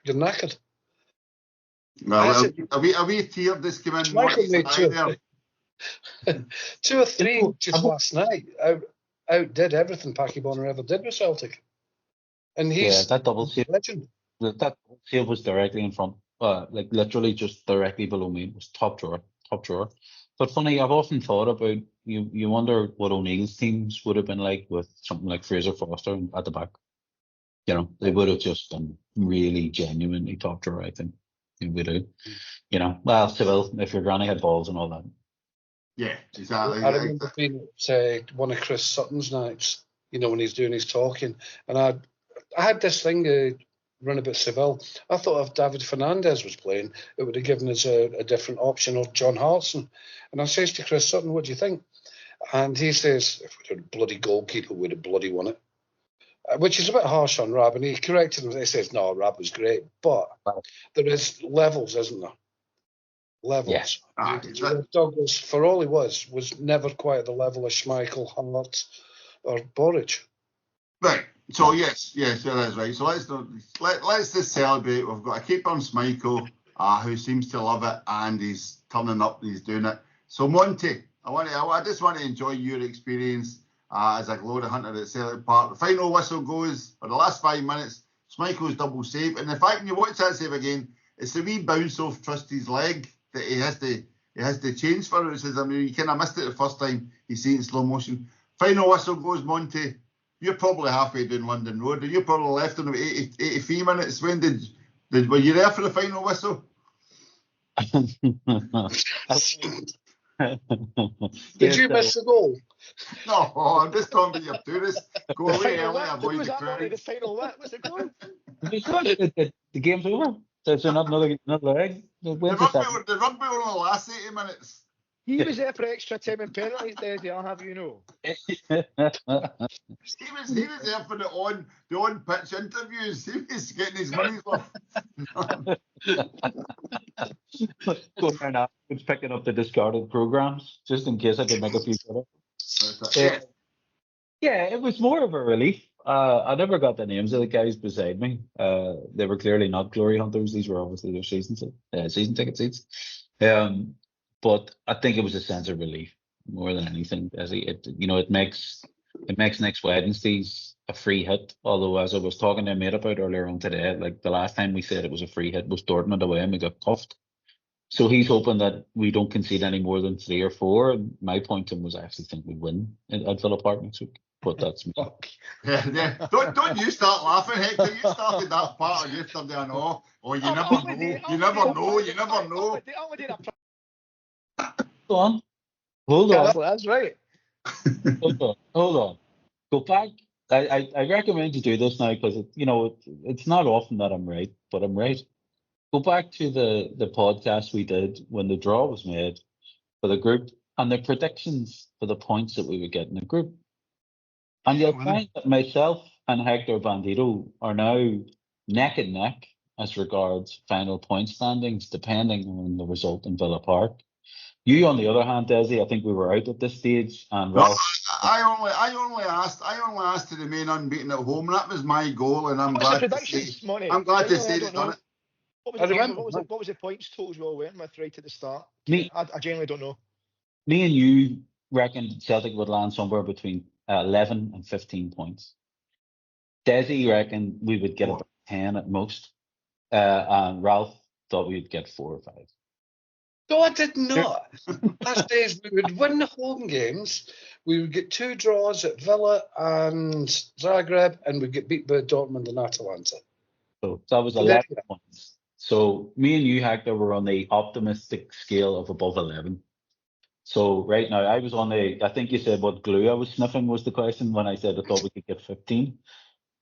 knackered. Well, are we tiered this game in? Michael made 2 or 3 just last night. Outdid everything Packy Bonner ever did with Celtic. And he's that double save. Legend. That double save was directly in front, like literally just directly below me. It was top drawer. But funny, I've often thought about you wonder what O'Neill's teams would have been like with something like Fraser Foster at the back. They would have just been really genuinely top drawer, I think. We do. Well, Seville, if your granny had balls and all that. Yeah, exactly. I remember being at one of Chris Sutton's nights, when he's doing his talking, and I had this thing to run about Seville. I thought if David Fernandez was playing, it would have given us a different option, or John Hartson. And I says to Chris Sutton, what do you think? And he says, if we had a bloody goalkeeper, we'd have bloody won it. Which is a bit harsh on Rab, and he corrected him. He says, no, Rab was great, but there is levels, isn't there? Levels. Yeah. Douglas, for all he was never quite at the level of Schmeichel, Hart, or Boric. Right. So yes, that is right. So let's just celebrate. We've got a keeper on Schmeichel, who seems to love it, and he's turning up. He's doing it. So Monty, I just want to enjoy your experience as a glory hunter at Celtic Park. The final whistle goes for the last 5 minutes. Schmeichel's double save, and in fact, when you watch that save again, it's the wee bounce off Trusty's leg that he has to change for. It says, you kind of missed it the first time you see it in slow motion. Final whistle goes, Monty. You're probably halfway down London Road, and you're probably left in about 83 minutes. When did Were you there for the final whistle? Did you miss the goal? No, I'm just talking about your tourists. Go away early, What avoid was the that, Monty? The crowds. final what? What's it called? The game's over. There's another leg. The rugby were on the last 80 minutes. He was there for extra time and penalties, Desi, I'll have you know. He was there for the on pitch interviews. He was getting his money's worth. Going around afterwards, picking up the discarded programs just in case I could make a few better. Yeah, it was more of a relief. I never got the names of the guys beside me. They were clearly not glory hunters. These were obviously their season ticket seats. But I think it was a sense of relief more than anything. It makes next Wednesday's a free hit. Although, as I was talking to a mate about earlier on today, like the last time we said it was a free hit was Dortmund away and we got cuffed. So he's hoping that we don't concede any more than 3 or 4. And my point to him was I actually think we win at Villa Park next week. But that's me. Yeah. Don't you start laughing, Hector. You started that part of yesterday, I know. Oh, you never know. Hold on. That's right. Hold on. Go back. I recommend you do this now because it's not often that I'm right, but I'm right. Go back to the podcast we did when the draw was made for the group and the predictions for the points that we would get in the group. And you'll find that myself and Hector Bandito are now neck and neck as regards final point standings, depending on the result in Villa Park. You, on the other hand, Desi, I think we were out at this stage, and Ralph. I only asked to remain unbeaten at home. That was my goal, and I'm glad to say they've done it. What was the points totals we all went with right at the start? I genuinely don't know. Me and you reckoned Celtic would land somewhere between 11 and 15 points. Desi reckoned we would get about 10 at most, and Ralph thought we'd get 4 or 5. No, I did not. Last days we would win the home games. We would get 2 draws at Villa and Zagreb, and we'd get beat by Dortmund and Atalanta. So that was 11 points. So me and you, Hector, were on the optimistic scale of above 11. So right now, I was on I think you said what glue I was sniffing was the question when I said I thought we could get 15.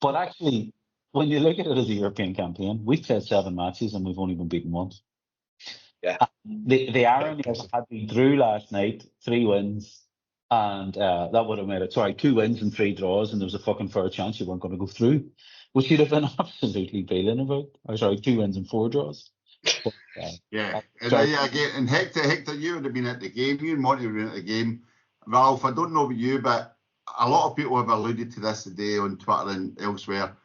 But actually, when you look at it as a European campaign, we've played 7 matches and we've only been beaten once. Yeah. The irony is I had been through last night, 3 wins, and that would have made it, 2 wins and 3 draws, and there was a fucking fair chance you weren't going to go through, which you'd have been absolutely bailing about. 2 wins and 4 draws. But, and Hector, you would have been at the game. You and Monty would have been at the game. Ralph, I don't know about you, but a lot of people have alluded to this today on Twitter and elsewhere.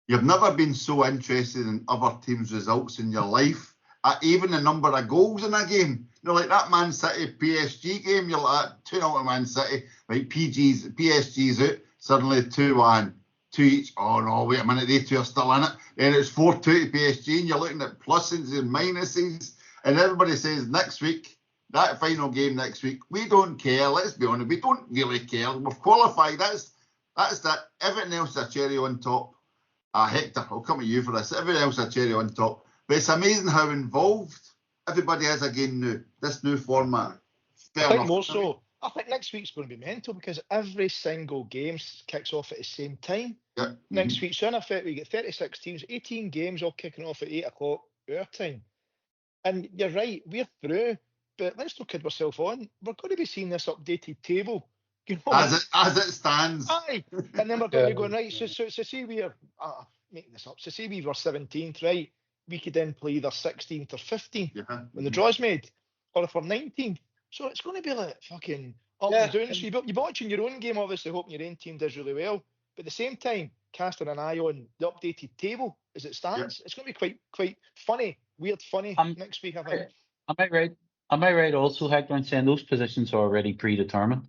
You've never been so interested in other teams' results in your life. Even the number of goals in a game. Like that Man City PSG game, you're like 2-0 to Man City. Like PSG's out, suddenly 2-1. 2 each. Oh no, wait a minute, they 2 are still in it. And it's 4-2 to PSG, and you're looking at pluses and minuses. And everybody says next week, that final game next week, we don't care. Let's be honest, we don't really care. We've qualified. That's that. Everything else is a cherry on top. Hector, I'll come at you for this. Everything else is a cherry on top. But it's amazing how involved everybody is again now. This new format. I think more so. I think next week's going to be mental because every single game kicks off at the same time. Yeah. Next week, so in effect, we get 36 teams, 18 games all kicking off at 8 o'clock our time. And you're right, we're through, but let's not kid ourselves on. We're going to be seeing this updated table. As it stands. Aye. And then we're going to be going, right, so say we're, making this up, so say we were 17th, right? We could then play either 16th or 15th when the draw's made, or if we're 19th. So it's going to be like fucking up and down. So you're watching your own game, obviously, hoping your own team does really well. But at the same time, casting an eye on the updated table as it stands, it's going to be quite funny, weird funny next week, I think. Am I right also, Hector, in saying those positions are already predetermined?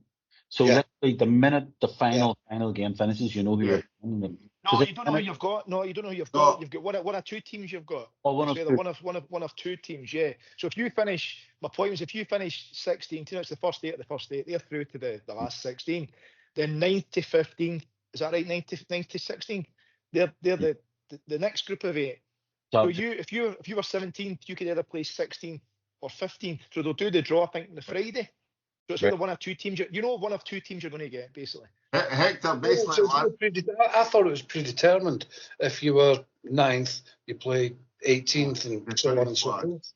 So literally the minute the final game finishes, you know who you're playing. No, you don't know who you've got. No, you don't know who you've got. You've got one or 2 teams you've got. Oh, one of 2 teams, yeah. So if you finish, my point was if you finish 16th, it's the first 8 of the first 8, they're through to the last 16. Then 9 to 15, is that right? 9 to 16? They're the next group of 8. So if you were 17th, you could either place 16th or 15th. So they'll do the draw, I think, on the Friday. So it's either one of two teams. One of two teams you're going to get, basically. Hector, Oh, basically, so it's not I thought it was predetermined. If you were 9th, you play 18th and so on and so forth.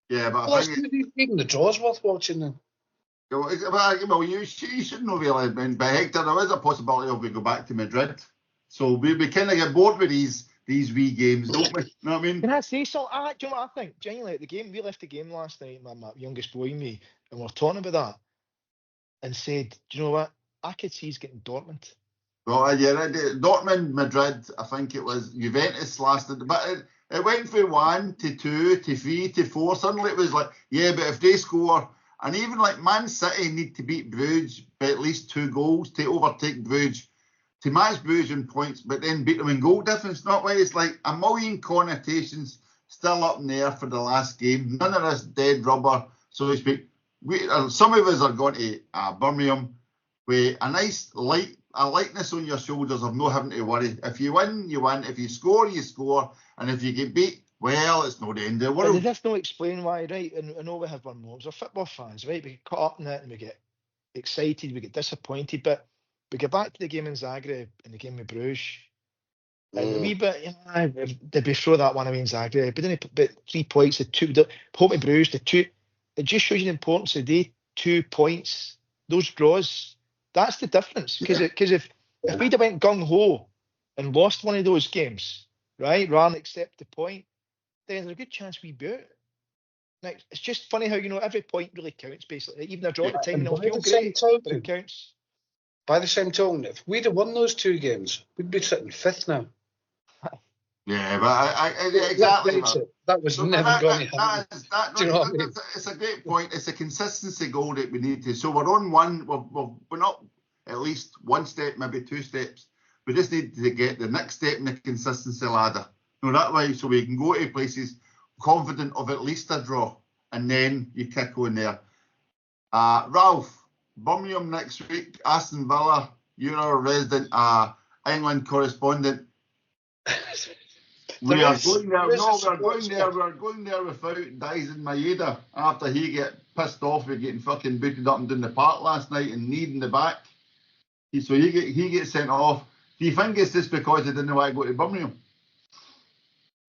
yeah, but Well, I think even the draw's worth watching then. well, you should know really, but Hector, there is a possibility of we go back to Madrid. So we kind of get bored with these wee games, don't we? You know what I mean? Can I say so? Do you know what I think? Genuinely, at the game, we left the game last night, my youngest boy and me, and we were talking about that, and said, do you know what? I could see he's getting Dortmund. Well, yeah, Dortmund, Madrid, I think it was Juventus last night, but it went from 1 to 2 to 3 to 4. Suddenly it was like, yeah, but if they score, and even like Man City need to beat Bruges by at least 2 goals to overtake Bruges, to match Bruges in points, but then beat them in goal difference. Not like it's like a million connotations still up in the air for the last game. None of this dead rubber, so to speak. Some of us are going to Birmingham with a nice lightness on your shoulders of not having to worry. If you win, you win. If you score, you score. And if you get beat, well, it's not the end of the world. Does this not explain why, right? And I know we have one moments. We're football fans, right? We get caught up in it and we get excited, we get disappointed, but we get back to the game in Zagreb and the game with Bruges. And a wee bit, did we throw that one away in Zagreb? But 3 points, home to Bruges, it just shows you the importance of the 2 points, those draws. That's the difference. Because if we'd have went gung-ho and lost one of those games, right, rather than accept the point, then there's a good chance we beat. Now, it's just funny how, every point really counts, basically. Even a draw at the time, it'll feel great, but it counts. By the same token, if we'd have won those 2 games, we'd be sitting 5th now. Yeah, but exactly. That was never going to happen. Do you know what I mean? It's a great point. It's a consistency goal that we need to. So we're on one. We're not at least 1 step, maybe 2 steps. We just need to get the next step in the consistency ladder. That way, so we can go to places confident of at least a draw, and then you kick on there. Ralph, Birmingham next week, Aston Villa. You're our resident England correspondent. We're going there without Dyson Maeda after he get pissed off with getting fucking booted up and down the park last night and kneed in the back. So he gets sent off. Do you think it's just because he didn't want to go to Birmingham?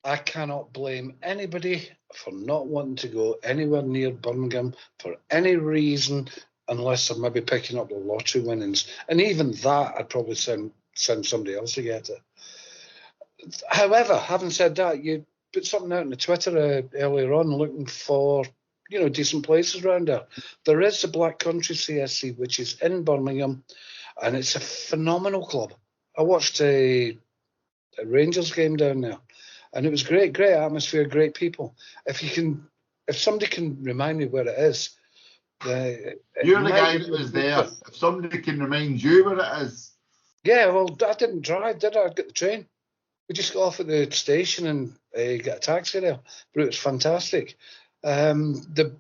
I cannot blame anybody for not wanting to go anywhere near Birmingham for any reason, unless they're maybe picking up the lottery winnings. And even that, I'd probably send somebody else to get it. However, having said that, you put something out on the Twitter earlier on looking for, decent places around there. There is the Black Country CSC, which is in Birmingham, and it's a phenomenal club. I watched a Rangers game down there, and it was great atmosphere, great people. If somebody can remind me where it is. You're the guy that was there. If somebody can remind you where it is. Yeah, well, I didn't drive, did I? I got the train. We just got off at the station and got a taxi there, but it was fantastic. The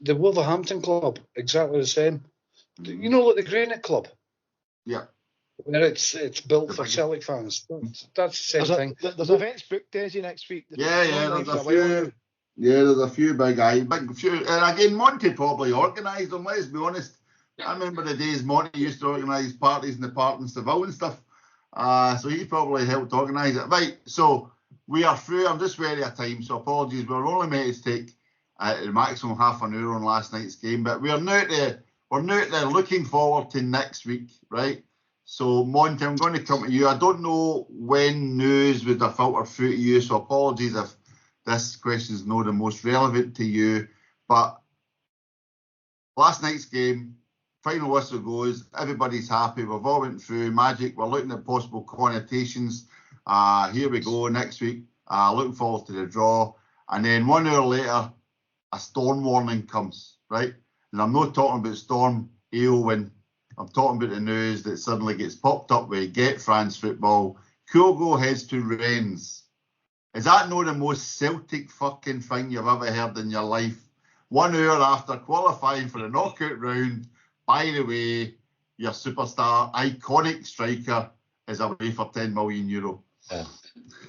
Wolverhampton club, exactly the same. Like the Granite Club? Yeah. Where it's built for Celtic fans. That's the same thing. There's events booked, Desi, next week. There's a few. Yeah, there's a few big few. And again, Monty probably organised them, let's be honest. I remember the days Monty used to organise parties in the park in Seville and stuff. So he probably helped organise it. Right, so we are through. I'm just wary of time, so apologies. We were only meant to take the maximum half an hour on last night's game, but we're now there looking forward to next week, right? So Monty, I'm going to come to you. I don't know when news would have filtered through to you, so apologies if this question is not the most relevant to you. But last night's game, final whistle goes, everybody's happy, we've all went through Magic, we're looking at possible connotations. Here we go next week, looking forward to the draw. And then 1 hour later, a storm warning comes, right? And I'm not talking about storm Eowyn, I'm talking about the news that suddenly gets popped up with Get France Football. Kyogo heads to Rennes. Is that not the most Celtic fucking thing you've ever heard in your life? 1 hour after qualifying for the knockout round, by the way, your superstar, iconic striker is away for €10 million. Yeah.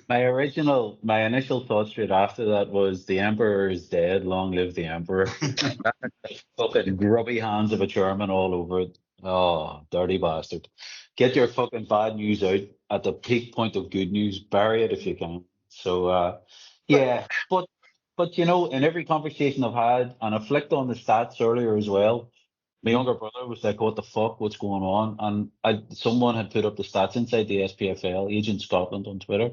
My initial thought straight after that was the Emperor is dead. Long live the Emperor. Fucking grubby hands of a chairman all over it. Oh, dirty bastard. Get your fucking bad news out at the peak point of good news. Bury it if you can. So, yeah. But you know, in every conversation I've had, and I flicked on the stats earlier as well, my younger brother was like, what the fuck, what's going on? And someone had put up the stats inside the SPFL, Agent Scotland on Twitter.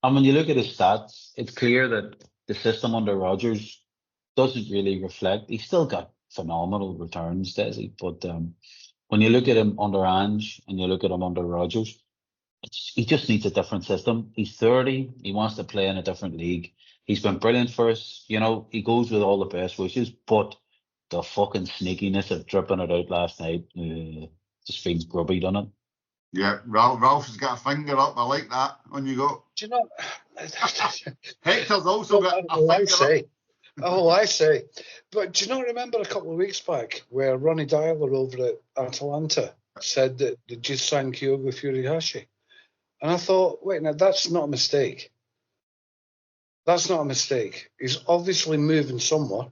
And when you look at his stats, it's clear that the system under Rodgers doesn't really reflect. He's still got phenomenal returns, does he? But when you look at him under Ange and you look at him under Rodgers, he just needs a different system. He's 30. He wants to play in a different league. He's been brilliant for us. You know, he goes with all the best wishes, but the fucking sneakiness of dripping it out last night just feels grubby, doesn't it? Yeah, Ralph has got a finger up. I like that. On you go. Do you know? Hector's also got a finger up. Oh, I say. But do you not remember a couple of weeks back where Ronnie Dyler over at Atalanta said that they just signed Kyogo Furuhashi? And I thought, wait, now that's not a mistake. That's not a mistake. He's obviously moving somewhere.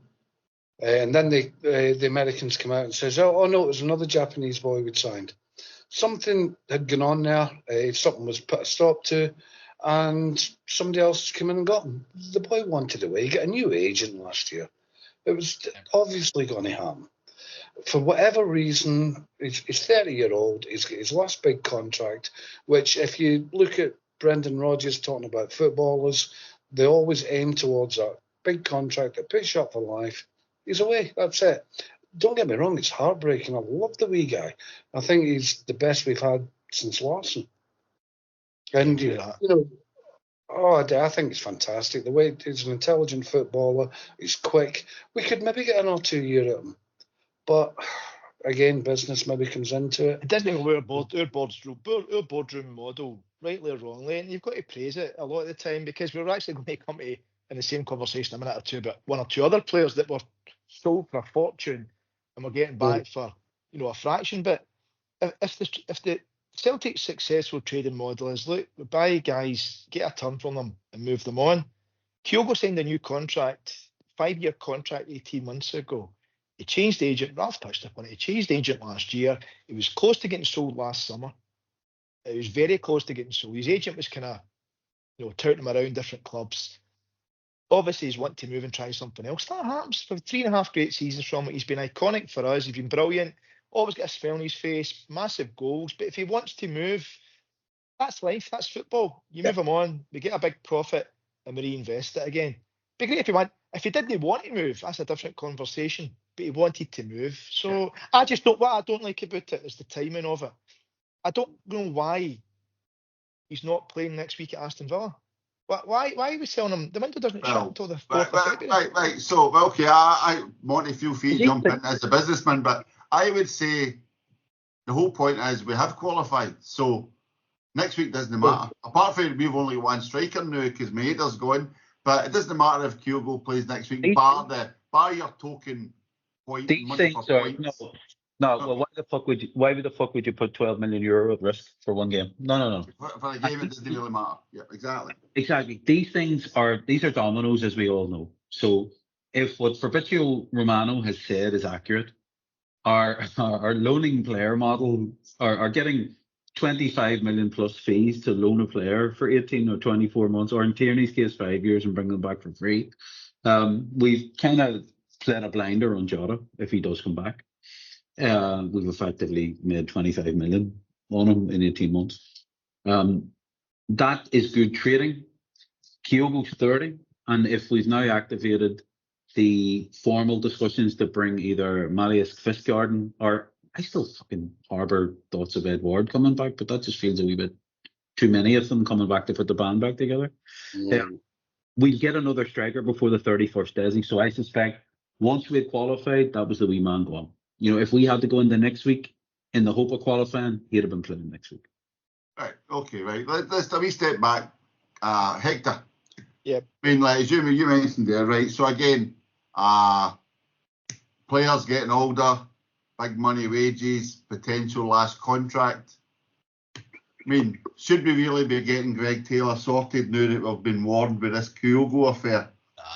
And then the Americans come out and says, oh no, it was another Japanese boy we'd signed. Something had gone on there. Something was put a stop to. And somebody else came in and got him. The boy wanted away. He got a new agent last year. It was obviously going to happen. For whatever reason, he's 30-year-old. He's got his last big contract, which if you look at Brendan Rodgers talking about footballers, they always aim towards that big contract that puts you up for life. He's away. That's it. Don't get me wrong. It's heartbreaking. I love the wee guy. I think he's the best we've had since Larson. And, you know, I think it's fantastic. The way he's an intelligent footballer, he's quick. We could maybe get another 2 year at him. But, again, business maybe comes into it. It doesn't go our boardroom model, rightly or wrongly, and you've got to praise it a lot of the time because we're actually going to come to in the same conversation a minute or two about one or two other players that were sold for a fortune and we're getting back for, you know, a fraction. But if the Celtic's successful trading model is, look, we buy guys, get a turn from them and move them on. Kyogo signed a new contract, 5-year contract 18 months ago. He changed agent. Ralph touched upon it. He changed agent last year. He was close to getting sold last summer. He was very close to getting sold. His agent was kind of, you know, touting him around different clubs. Obviously, he's wanting to move and try something else. That happens. For 3.5 great seasons from it, he's been iconic for us. He's been brilliant. Always got a smile on his face. Massive goals. But if he wants to move, that's life. That's football. You move him on. We get a big profit and we reinvest it again. Be great if he went. If he didn't want to move, that's a different conversation. But he wanted to move. So I just don't. What I don't like about it is the timing of it. I don't know why he's not playing next week at Aston Villa. Why are we selling him? The window doesn't shut until the 4th of February. Right. So, okay, Monty, feel free to jump in as a businessman, but I would say the whole point is we have qualified. So next week doesn't matter. Apart from we've only one striker now because Maeda's gone. But it doesn't matter if Kyogo plays next week, bar your token point. These things are no. Well, why the fuck would you put 12 million euro at risk for one game? No. For a game, it doesn't really matter. Yeah, exactly. Exactly. These are dominoes, as we all know. So if what Fabrizio Romano has said is accurate, our loaning player model are getting 25 million plus fees to loan a player for 18 or 24 months, or in Tierney's case, 5 years and bring them back for free. We've kind of played a blinder on Jota if he does come back. We've effectively made 25 million on him in 18 months. That is good trading. Kyogo's 30, and if we've now activated the formal discussions to bring either Marius Kvistgaarden or I still fucking harbour thoughts of Edward coming back, but that just feels a wee bit too many of them coming back to put the band back together. We'll get another striker before the 31st, Desi. So I suspect once we had qualified, that was the wee man gone. You know, if we had to go into next week in the hope of qualifying, he'd have been playing next week. Right. Okay. Right. Let's a wee step back. Hector. Yep. I mean, like as you mentioned there, right? So again, players getting older. Big money wages, potential last contract. I mean, should we really be getting Greg Taylor sorted now that we've been warned with this Kyogo affair?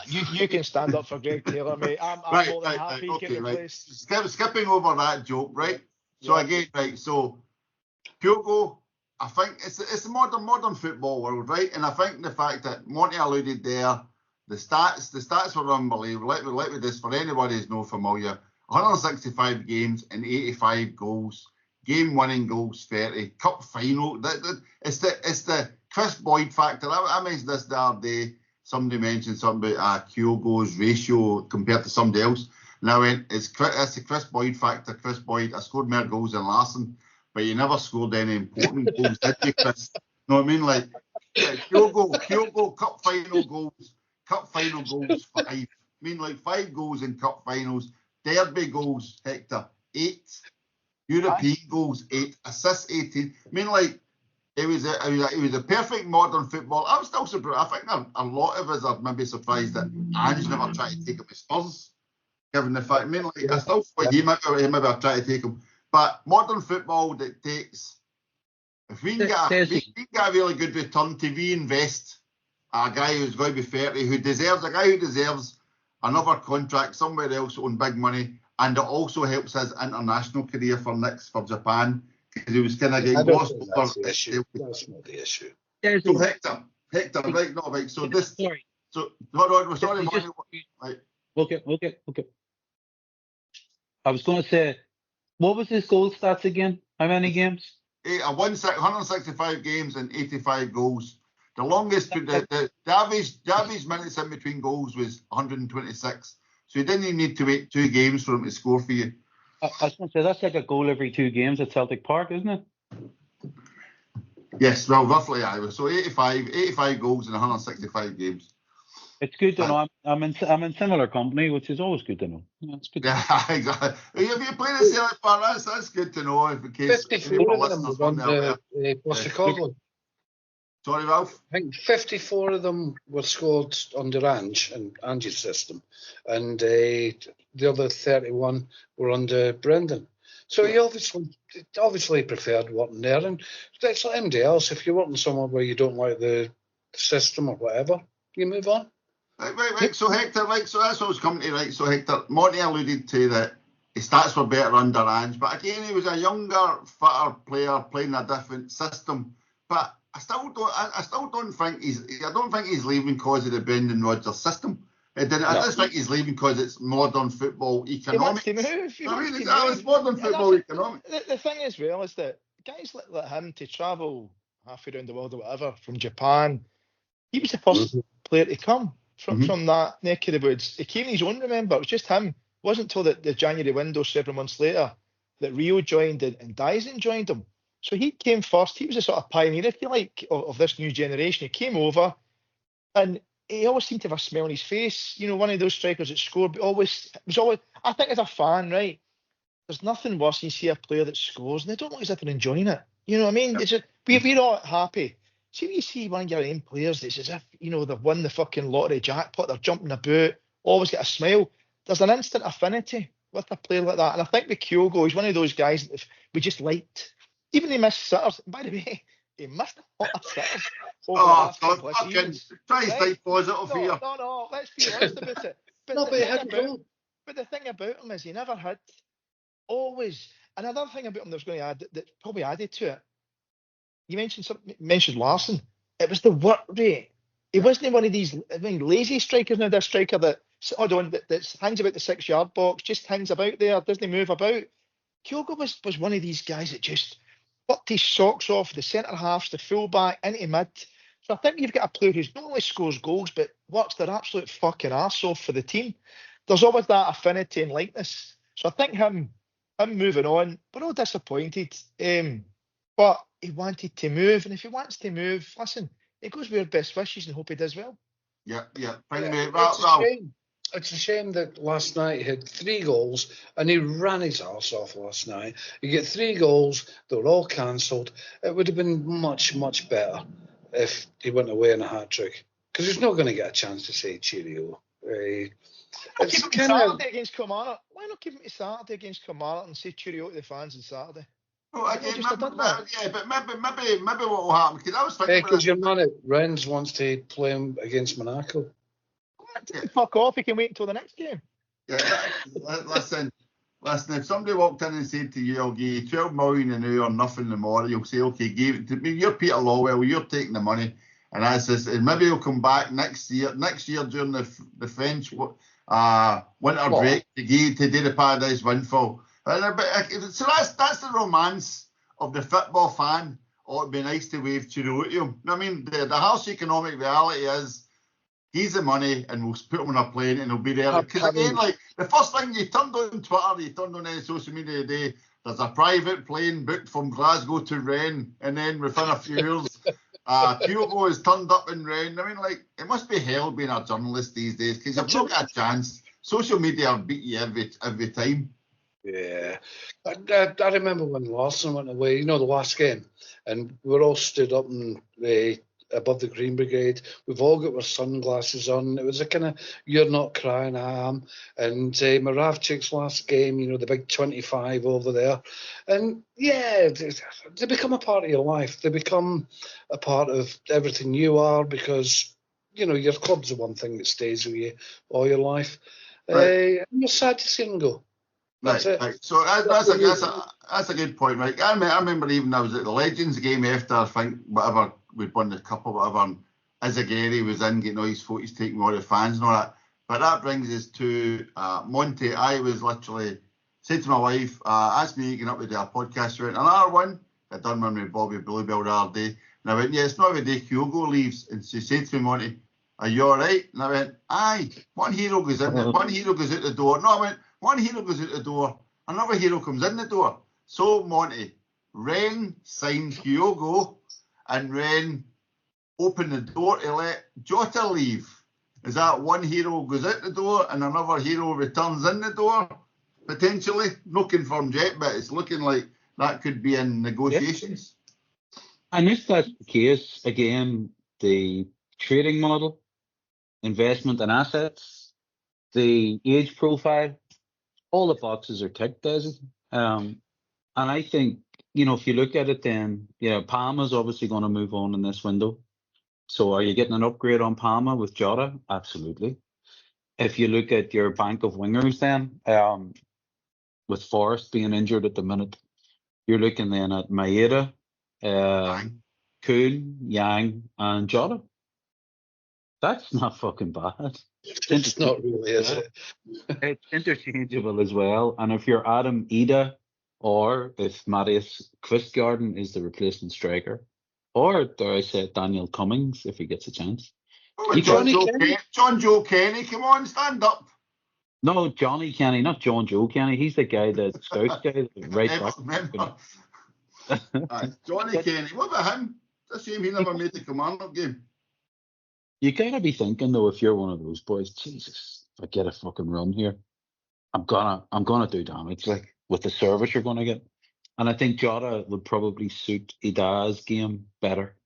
You can stand up for Greg Taylor, mate. I'm more than happy to get the place. Skipping over that joke, right? So again, right, so Kyogo, I think it's the modern football world, right? And I think the fact that Monty alluded there, the stats were unbelievable. Let me this for anybody who's not familiar. 165 games and 85 goals, game-winning goals 30, cup final. It's the Chris Boyd factor. I mentioned this the other day. Somebody mentioned something about Kyogo's ratio compared to somebody else. And I went, it's the Chris Boyd factor. Chris Boyd, I scored more goals than Larson, but you never scored any important goals, did you, Chris? You know what I mean? Like Kyogo, cup final goals, 5. I mean, like 5 goals in cup finals. Derby goals, Hector, 8. European goals, 8. Assists, 18. I mean, like, it was a perfect modern football. I'm still surprised. I think a lot of us are maybe surprised that Ange never tried to take him to Spurs, given the fact. I mean, like, I still think he maybe have tried to take him. But modern football that takes, if we can get a really good return to reinvest a guy who's going to be 30, who deserves another contract somewhere else on big money, and it also helps his international career for Japan, because he was kind of getting lost over. That's not the issue. So Hector, right? No, right. So this. Sorry. So no, sorry, Monty. Right. Okay. I was going to say, what was his goal stats again? How many games? 165 games and 85 goals. The longest, the average minutes in between goals was 126. So you didn't even need to wait 2 games for him to score for you. I was going to say, that's like a goal every 2 games at Celtic Park, isn't it? Yes, well, roughly, I so 85 goals in 165 games. It's good to know. I'm in similar company, which is always good to know. It's good. Yeah, exactly. If you play the Celtic Park, that's good to know. If in case 54 of them were under Postecoglou. Sorry, Ralph? I think 54 of them were scored under Ange's system, and the other 31 were under Brendan. So he obviously preferred working there, and it's like anybody else. If you're working somewhere where you don't like the system or whatever, you move on. Right. So Hector, so that's what I was coming to. Right. So Hector, Monty alluded to that his stats were better under Ange, but again, he was a younger, fitter player playing a different system. But I don't think he's leaving because of the Brendan Rodgers system. I just think he's leaving because it's modern football economics. He wants to move. It's modern football economics. The thing is, well, is that guys like him to travel halfway around the world or whatever from Japan, he was the first player to come from that neck of the woods. He came on his own, remember. It was just him. It wasn't until the January window several months later that Rio joined and Dyson joined him. So he came first. He was a sort of pioneer, if you like, of this new generation. He came over and he always seemed to have a smile on his face. You know, one of those strikers that scored, but I think as a fan, right, there's nothing worse than you see a player that scores and they don't look as if they're enjoying it. You know what I mean? It's just, we're all happy. See when you see one of your own players that's as if, you know, they've won the fucking lottery jackpot, they're jumping about, always get a smile. There's an instant affinity with a player like that. And I think with Kyogo, he's one of those guys that we just liked. Even he missed sitters. By the way, he missed a lot of sitters. Try to stay positive here. No, let's be honest about it. But the thing about him is he never had always. Another thing about him that was going to add that probably added to it. You mentioned Larson. It was the work rate. He wasn't one of these lazy strikers now. This striker that hangs about the 6-yard box, just hangs about there, doesn't move about. Kyogo was one of these guys that just worked his socks off, the centre halves, the full-back, into mid. So I think you've got a player who's not only scores goals, but works their absolute fucking arse off for the team. There's always that affinity and likeness. So I think him moving on, we're all disappointed. But he wanted to move, and if he wants to move, listen, it goes with our best wishes and hope he does well. Yeah. It's a shame that last night he had 3 goals and he ran his arse off last night. You get 3 goals, they were all cancelled. It would have been much, much better if he went away in a hat-trick. Because he's not going to get a chance to say cheerio. It's kind of Saturday against Kilmarnock. Why not give him to Saturday against Kilmarnock and say cheerio to the fans on Saturday? Well, Why not just have done that? yeah, but maybe what will happen? Because I was thinking about Because your man at Rennes wants to play him against Monaco. Fuck off, he can wait until the next game. Yeah, listen. If somebody walked in and said to you, I'll give you 12 million an hour, nothing tomorrow, you'll say, okay, give it to me. You're Peter Lawwell, you're taking the money. And that's this, and maybe he'll come back next year during the French winter break to do the Paradise Windfall. So that's the romance of the football fan. Oh, it'd be nice to wave cheerio to him. I mean, the harsh economic reality is he's the money, and we'll put him on a plane, and he'll be there. Because again, like the first thing you turned on Twitter, you turned on any social media today, there's a private plane booked from Glasgow to Rennes, and then within a few years, Kyogo is turned up in Rennes. I mean, like, it must be hell being a journalist these days, because you've not got a chance. Social media will beat you every time. Yeah. I remember when Larson went away, the last game, and we're all stood up and above the Green Brigade. We've all got our sunglasses on. It was a kind of, you're not crying, I am. And Moravcik's last game, the big 25 over there. And yeah, they become a part of your life. They become a part of everything you are because, your club's the one thing that stays with you all your life. Right. And you're sad to see them go. That's it. Right. So that's a good point, right? I remember even I was at the Legends game after, I think, whatever, we'd won the cup or whatever, and Izagiri was in getting all his photos taken with all the fans and all that. But that brings us to Monty. I was literally said to my wife, asked me to get up to do a podcast around another one. I'd done one with Bobby Bluebell the other day. And I went, yeah, it's not every day Kyogo leaves. And she said to me, Monty, are you all right? And I went, aye, one hero goes in, one hero goes out the door. No, I went, one hero goes out the door, another hero comes in the door. So, Monty, Ren signed Kyogo, and Ren opened the door to let Jota leave. Is that one hero goes out the door and another hero returns in the door? Potentially. No confirmed yet, but it's looking like that could be in negotiations. And if that's the case, again, the trading model, investment in assets, the age profile, all the boxes are ticked, Desi. And I think, if you look at it then, Palma's obviously going to move on in this window. So are you getting an upgrade on Palma with Jota? Absolutely. If you look at your bank of wingers then, with Forrest being injured at the minute, you're looking then at Maeda, Kuhn, Yang, and Jota. That's not fucking bad. It's not really, is it? It's interchangeable as well. And if you're Adam Ida, or if Marius Quistgarden is the replacement striker, or dare I say Daniel Cummings if he gets a chance. Oh, John Joe Kenny, come on, stand up. No, Johnny Kenny, not John Joe Kenny. He's the guy that Stouts guy, right back. Johnny Kenny, what about him? It's a shame he never made the command-up game. You gotta be thinking though, if you're one of those boys, Jesus, if I get a fucking run here, I'm gonna do damage, like with the service you're gonna get. And I think Jota would probably suit Ida's game better.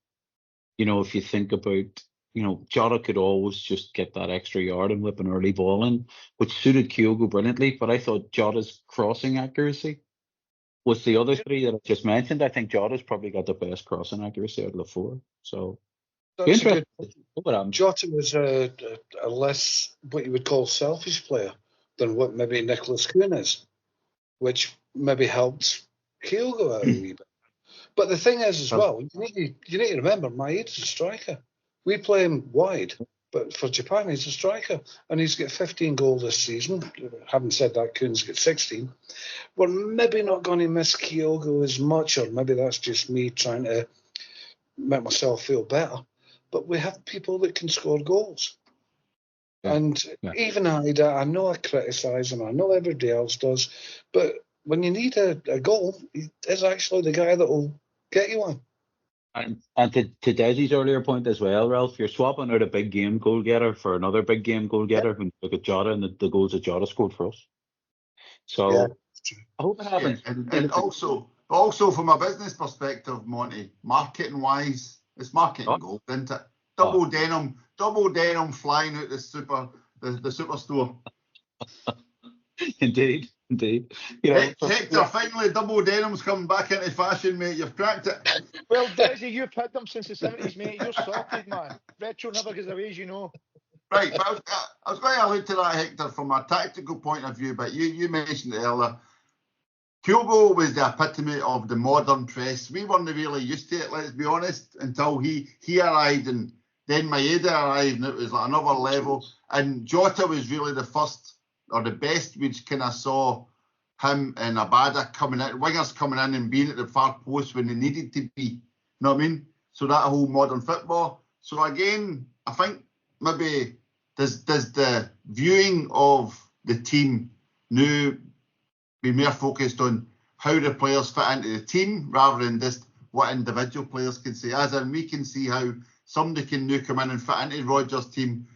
If you think about, Jota could always just get that extra yard and whip an early ball in, which suited Kyogo brilliantly. But I thought Jota's crossing accuracy with the other three that I just mentioned, I think Jota's probably got the best crossing accuracy out of the four. So that's a good. Jota was a less what you would call selfish player than what maybe Nicholas Kuhn is, which maybe helped Kyogo out a wee bit. But the thing is, as well, you need to remember, Maeda's a striker. We play him wide, but for Japan, he's a striker, and he's got 15 goals this season. Having said that, Kuhn's got 16. We're maybe not going to miss Kyogo as much, or maybe that's just me trying to make myself feel better. But we have people that can score goals. Yeah. And even Ida, I know I criticise him, I know everybody else does, but when you need a goal, he is actually the guy that will get you one. And to Desi's earlier point as well, Ralph, you're swapping out a big game goal getter for another big game goal getter. When you look at Jota and the goals that Jota scored for us. So I hope it happens. Yeah. And also from a business perspective, Monty, marketing wise, it's marketing gold, isn't it? Double denim flying out the superstore. Indeed. Indeed. You know, Hector, finally, double denim's coming back into fashion, mate. You've cracked it. Well, Desi, you've had them since the 70s, mate. You're sorted, man. Retro never goes away, as you know. Right, but I was going to allude to that, Hector, from a tactical point of view, but you mentioned it earlier. Kyogo was the epitome of the modern press. We weren't really used to it, let's be honest, until he arrived, and then Maeda arrived, and it was like another level. And Jota was really the first, or the best, which kind of saw him and Abada coming in, wingers coming in and being at the far post when they needed to be. You know what I mean? So that whole modern football. So again, I think maybe does the viewing of the team now be more focused on how the players fit into the team rather than just what individual players can say? As in, we can see how somebody can now come in and fit into Rodgers' team.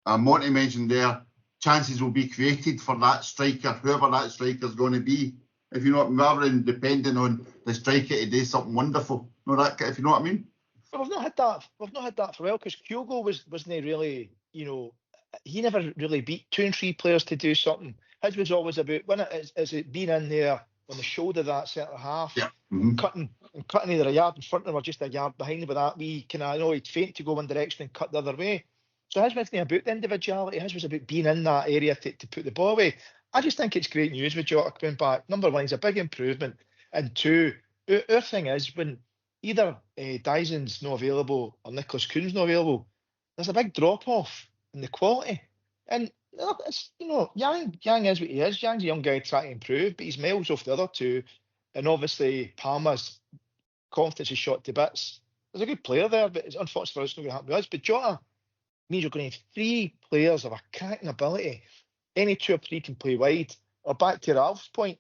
Monty mentioned there, chances will be created for that striker, whoever that striker is going to be. If you know, rather than depending on the striker to do something wonderful. No, that if you know what I mean. But we've not had that. We've not had that for a while because Kyogo wasn't really, you know, he never really beat 2 and 3 players to do something. His was always about when it being in there on the shoulder of that centre half, cutting either a yard in front of him or just a yard behind him with that wee kind of, I know he'd faint to go one direction and cut the other way. So his wasn't about the individuality. His was about being in that area to put the ball away. I just think it's great news with Jota coming back. Number one, he's a big improvement, and two, our thing is when either Dyson's not available or Nicholas Kuhn's not available, there's a big drop off in the quality. And it's, you know, Yang is what he is. Yang's a young guy trying to improve, but he's miles off the other two. And obviously, Palmer's confidence is shot to bits. There's a good player there, but it's unfortunate for us, it's not going to happen with us. But Jota means you're going to have 3 players of a cracking ability. Any 2 or 3 can play wide. Or back to Ralph's point,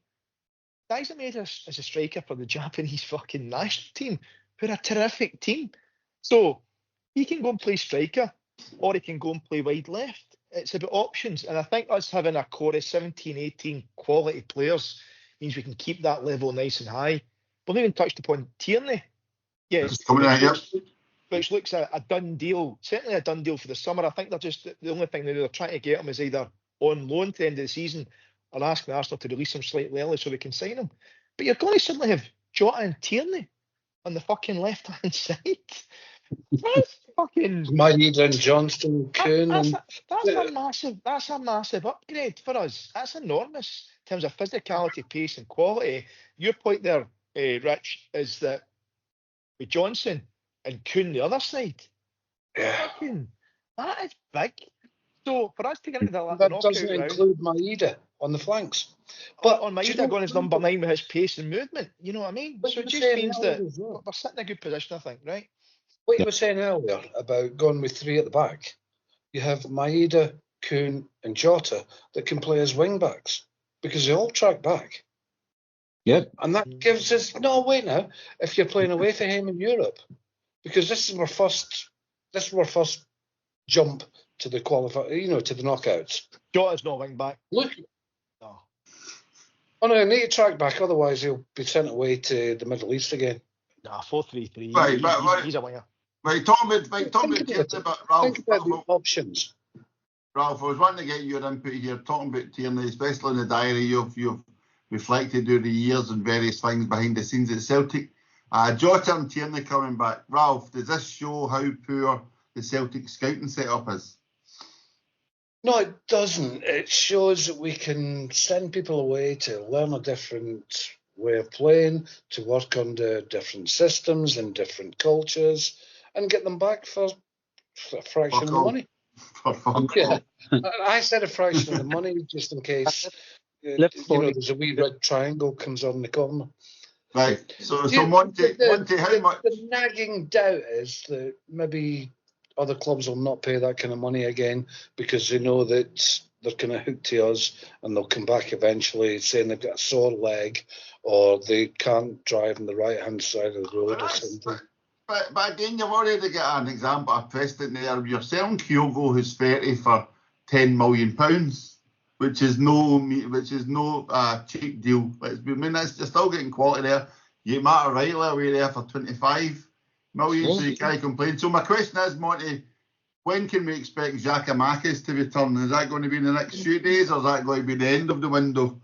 Dyson made us as a striker for the Japanese fucking national team, who are a terrific team. So he can go and play striker, or he can go and play wide left. It's about options, and I think us having a core of 17, 18 quality players means we can keep that level nice and high. We've not even touched upon Tierney. Yes, which looks a done deal, certainly a done deal for the summer. I think they're just, the only thing they're trying to get him is either on loan to the end of the season or asking Arsenal to release him slightly early so they can sign him. But you're going to suddenly have Jota and Tierney on the fucking left-hand side. That's fucking Maeda and Johnston, Kuhn, that's a massive upgrade for us. That's enormous in terms of physicality, pace, and quality. Your point there, Rich, is that with Johnson and Kuhn the other side, fucking, that is big. So for us to get into that doesn't include Maeda on the flanks. But on Maeda going as number 9 with his pace and movement, you know what I mean? So it just means that we're sitting in a good position, I think, right? What you were saying earlier about going with 3 at the back, you have Maeda, Kuhn, and Jota that can play as wing backs because they all track back. Yep. And that gives us no way now if you're playing away from him in Europe, because this is our first jump to the to the knockouts. Jota's not wing back. Look. No. Oh no, I need to track back, otherwise he'll be sent away to the Middle East again. Nah, 4-3-3. Right, he's a winger. Right, talking about Tierney, but Ralph, think about the options. Ralph, I was wanting to get your input here, talking about Tierney, especially in the diary. You've reflected over the years on various things behind the scenes at Celtic. Jota and Tierney coming back. Ralph, does this show how poor the Celtic scouting setup is? No, it doesn't. It shows that we can send people away to learn a different way of playing, to work under different systems and different cultures, and get them back for a fraction of the money. I said a fraction of the money just in case there's a wee red triangle comes on the corner. Right. So Monty, how much? The nagging doubt is that maybe other clubs will not pay that kind of money again because they know that they're kind of hooked to us and they'll come back eventually saying they've got a sore leg or they can't drive on the right-hand side of the road or something. But again, you've already got an example of precedent there. You're selling Kyogo, who's 30 for £10 million, which is no cheap deal. You're still getting quality there. You get Matt O'Reilly away there for 25 million, so you can't complain. So my question is, Monty, when can we expect Giakoumakis to return? Is that going to be in the next few days, or is that going to be the end of the window?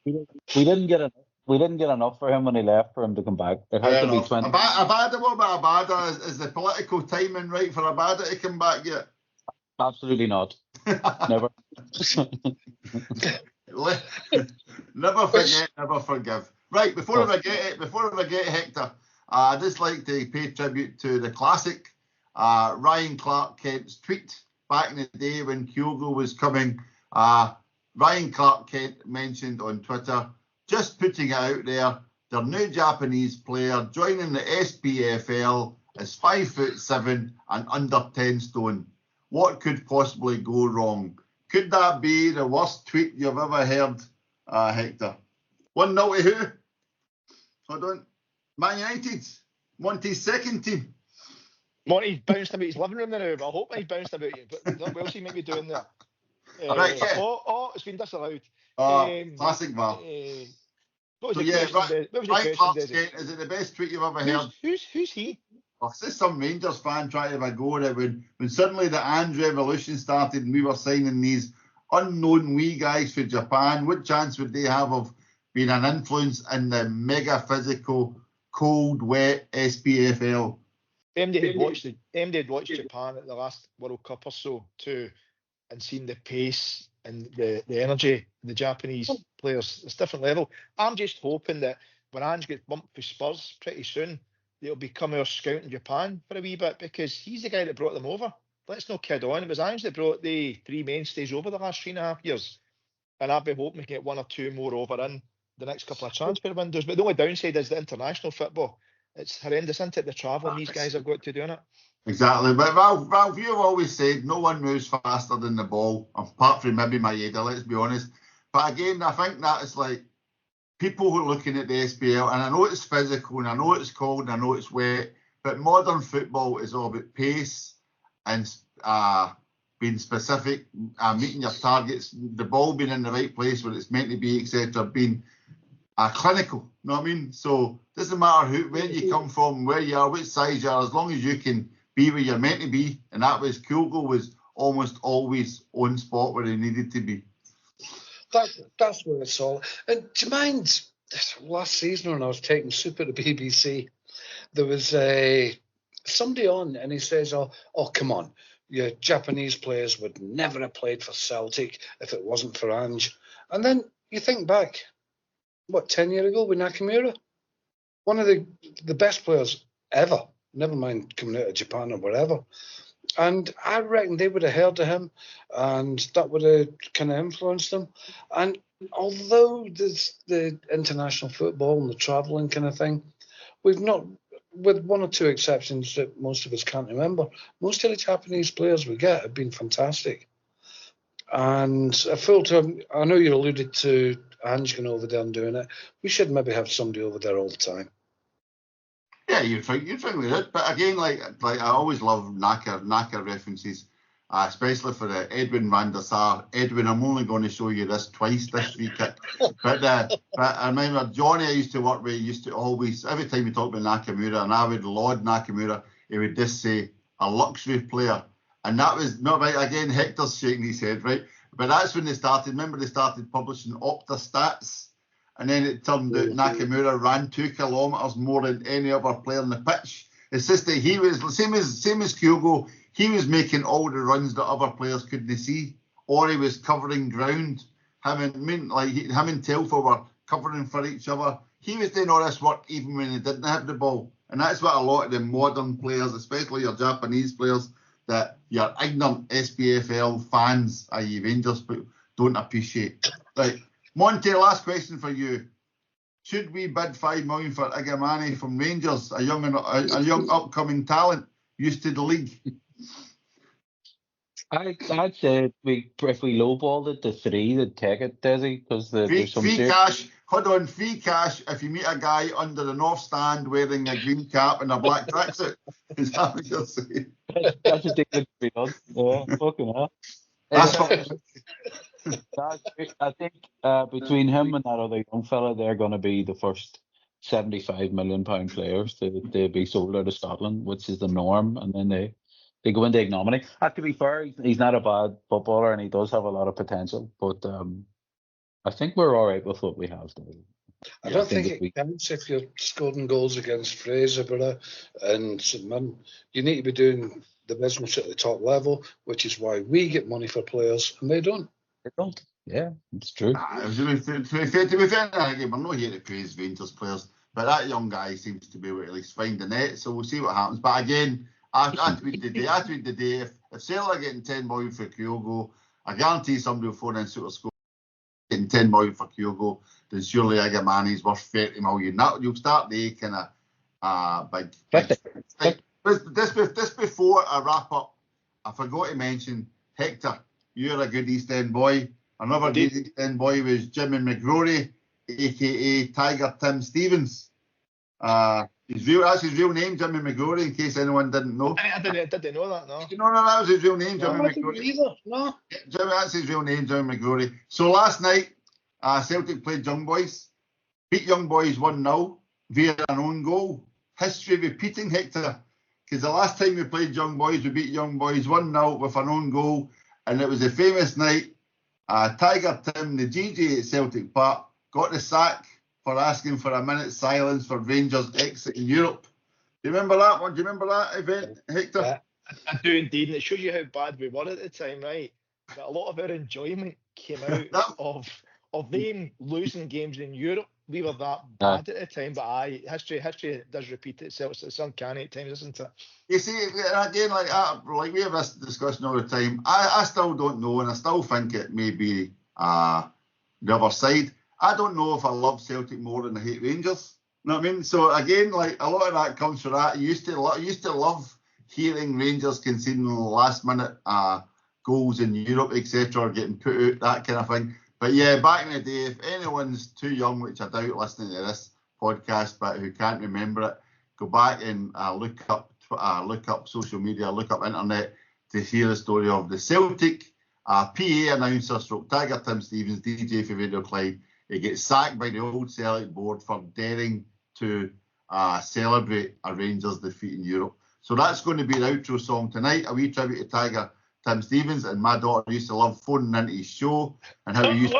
We didn't get enough. We didn't get enough for him when he left for him to come back. It had Fair to be enough. 20. Abada, what about Abada? Is the political timing right for Abada to come back yet? Absolutely not. Never. Never forget, never forgive. Right, before I forget, Hector, I'd just like to pay tribute to the classic Ryan Clark Kent's tweet back in the day when Kyogo was coming. Ryan Clark Kent mentioned on Twitter, just putting it out there, their new Japanese player joining the SPFL is 5'7" and under 10 stone. What could possibly go wrong? Could that be the worst tweet you've ever heard, Hector? 1-0 to who? Hold on. Man United. Monty's second team. Monty's bounced about his living room now, but I hope he's bounced about you. But what else he might be doing there? Right, yeah. It's been disallowed. Classic VAR. What was So the yeah, question? What was the Ryan question, Clark Desi? Kent, is it the best tweet you've ever heard? Who's he? Well, it's just some Rangers fan trying to have a go at it when suddenly the Ange revolution started and we were signing these unknown wee guys for Japan. What chance would they have of being an influence in the mega physical, cold, wet SPFL? MD had watched Japan at the last World Cup or so too, and seen the pace and the energy of the Japanese players. It's a different level. I'm just hoping that when Ange gets bumped for Spurs pretty soon, they'll become our scout in Japan for a wee bit, because he's the guy that brought them over. Let's not kid on. It was Ange that brought the three mainstays over the last 3.5 years. And I'd be hoping to get one or two more over in the next couple of transfer windows. But the only downside is the international football. It's horrendous, isn't it? The travelling these guys have got to do in it. Exactly. But Ralph, you've always said no one moves faster than the ball, apart from maybe Maeda, let's be honest. But again, I think that is like people who are looking at the SPL, and I know it's physical, and I know it's cold, and I know it's wet, but modern football is all about pace and being specific, meeting your targets, the ball being in the right place where it's meant to be, etc., being clinical, you know what I mean? So it doesn't matter where you come from, where you are, which size you are, as long as you can be where you're meant to be. And that was, Kyogo was almost always on spot where he needed to be. That's where it's all. And do you mind, last season when I was taking soup at the BBC, there was somebody on and he says, oh, come on, your Japanese players would never have played for Celtic if it wasn't for Ange. And then you think back, 10 years ago with Nakamura? One of the best players ever, never mind coming out of Japan or wherever. And I reckon they would have heard of him, and that would have kind of influenced them. And although there's the international football and the travelling kind of thing, we've not, with one or two exceptions that most of us can't remember, most of the Japanese players we get have been fantastic. And I know you alluded to Ange going over there and doing it. We should maybe have somebody over there all the time. Yeah, you'd think we did. But again, like I always love Naka references, especially for the Edwin van der Sar. Edwin, I'm only going to show you this twice, this free kick. But I remember Johnny I used to work with used to always, every time we talked about Nakamura, and I would laud Nakamura, he would just say, a luxury player. And that was, not right, again, Hector's shaking his head, right? But that's when they started, remember they started publishing Opta stats, and then it turned out Nakamura ran 2 kilometres more than any other player on the pitch. It's just that he was, same as Kyogo, he was making all the runs that other players couldn't see, or he was covering ground. Him and Telfer were covering for each other. He was doing all this work even when he didn't have the ball. And that's what a lot of the modern players, especially your Japanese players, that your ignorant SPFL fans, i.e. Rangers, don't appreciate. Right, Monty, last question for you. Should we bid $5 million for Igamani from Rangers, a young upcoming talent used to the league? I'd say if we lowballed it to 3, they'd take it, Desi, because there's some free cash. Hold on, free cash if you meet a guy under the north stand wearing a green cap and a black tracksuit. Is that what you're saying? That's a thing that be done. Yeah, fucking hell. That's what. I think between him and that other young fella, they're going to be the first £75 million players to be sold out of Scotland, which is the norm, and then they go into ignominy. To be fair, he's not a bad footballer and he does have a lot of potential, but I think we're all right with what we have done. I Yeah, don't think if it we counts if you're scoring goals against Fraserburgh and St Mirren. You need to be doing the business at the top level, which is why we get money for players and they don't. don't. Yeah, it's true. To be fair, again, we're not here to praise Rangers players, but that young guy seems to be able to at least find the net, so we'll see what happens. But again, I tweeted today, if Celtic are getting 10 million for Kyogo, I guarantee somebody will phone in Super Score getting 10 million for Kyogo, then surely Igamani's worth 30 million. That, you'll start the kind of big. This before I wrap up, I forgot to mention, Hector, you're a good East End boy. Another good East End boy was Jimmy McGrory, a.k.a. Tiger Tim Stevens. That's his real name, Jimmy McGrory, in case anyone didn't know. I didn't know that, no. No, that was his real name, Jimmy I McGrory. didn't either, no. Jimmy, that's his real name, Jimmy McGrory. So last night, Celtic played Young Boys, beat Young Boys 1-0 via an own goal. History repeating, Hector, because the last time we played Young Boys, we beat Young Boys 1-0 with an own goal, and it was a famous night. Tiger Tim, the GG at Celtic Park, got the sack for asking for a minute's silence for Rangers exit in Europe. Do you remember that one? Do you remember that event, Hector? Yeah, I do indeed, and it shows you how bad we were at the time, right? That a lot of our enjoyment came out of them losing games in Europe. We were that bad at the time, but history does repeat itself. It's uncanny at times, isn't it? You see, again, like we have this discussion all the time. I still don't know, and I still think it may be the other side. I don't know if I love Celtic more than I hate Rangers. You know what I mean? So again, like a lot of that comes from that. I used to love hearing Rangers conceding last minute goals in Europe, etc., getting put out, that kind of thing. But yeah, back in the day, if anyone's too young, which I doubt listening to this podcast, but who can't remember it, go back and look up social media, look up internet to hear the story of the Celtic PA announcer stroke Tiger Tim Stevens, DJ for Radio Clyde. He gets sacked by the old Celtic board for daring to celebrate a Rangers defeat in Europe. So that's going to be the outro song tonight, a wee tribute to Tiger Tim Stevens. And my daughter used to love phoning into his show and how he used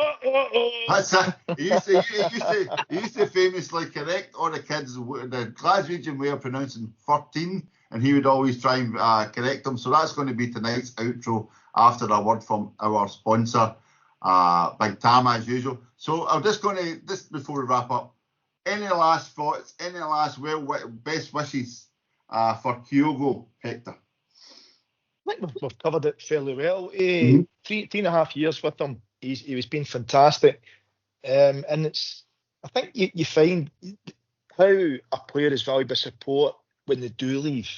to famously correct all the kids, the Glaswegian way of pronouncing 13, and he would always try and correct them. So that's going to be tonight's outro after a word from our sponsor, Big Tam, as usual. So I'm just going to, just before we wrap up, any last thoughts, any last best wishes for Kyogo, Hector? I think we've covered it fairly well. 3.5 years with him, he was been fantastic. And it's, I think you find how a player is valued by support when they do leave.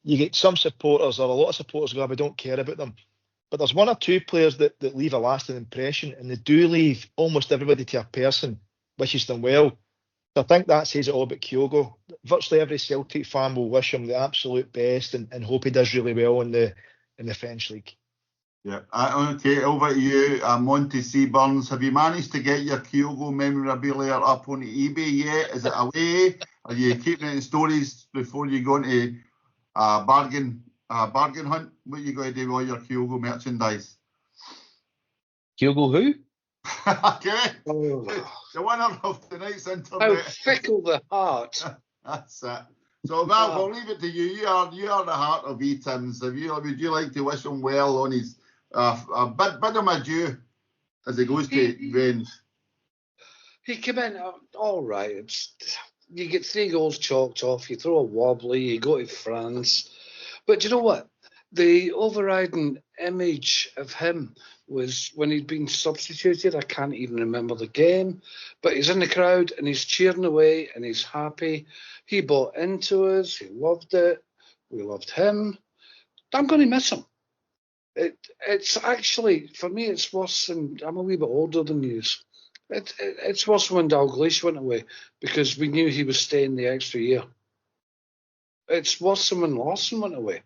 You get some supporters, or a lot of supporters go, we don't care about them. But there's one or two players that leave a lasting impression, and they do leave almost everybody to a person, wishes them well. So I think that says it all about Kyogo. Virtually every Celtic fan will wish him the absolute best and hope he does really well in the French league. Yeah. Okay, over to you, Monty C. Burns. Have you managed to get your Kyogo memorabilia up on eBay yet? Is it away? Are you keeping it in stories before you go into bargain hunt? What are you going to do with all your Kyogo merchandise? Kyogo who? Okay. The winner of tonight's internet. How fickle the heart. That's it. So Val, we'll leave it to you. You are the heart of Etims. Would you like to wish him well on his bid him adieu as he goes to Rennes? He came in, all right. You get 3 goals chalked off, you throw a wobbly, you go to France. But you know what? The overriding image of him was when he'd been substituted. I can't even remember the game, but he's in the crowd and he's cheering away and he's happy. He bought into us. He loved it. We loved him. I'm going to miss him. It's actually, for me, it's worse than, I'm a wee bit older than you. It's worse when Dalglish went away because we knew he was staying the extra year. It's worse than when Lawson went away.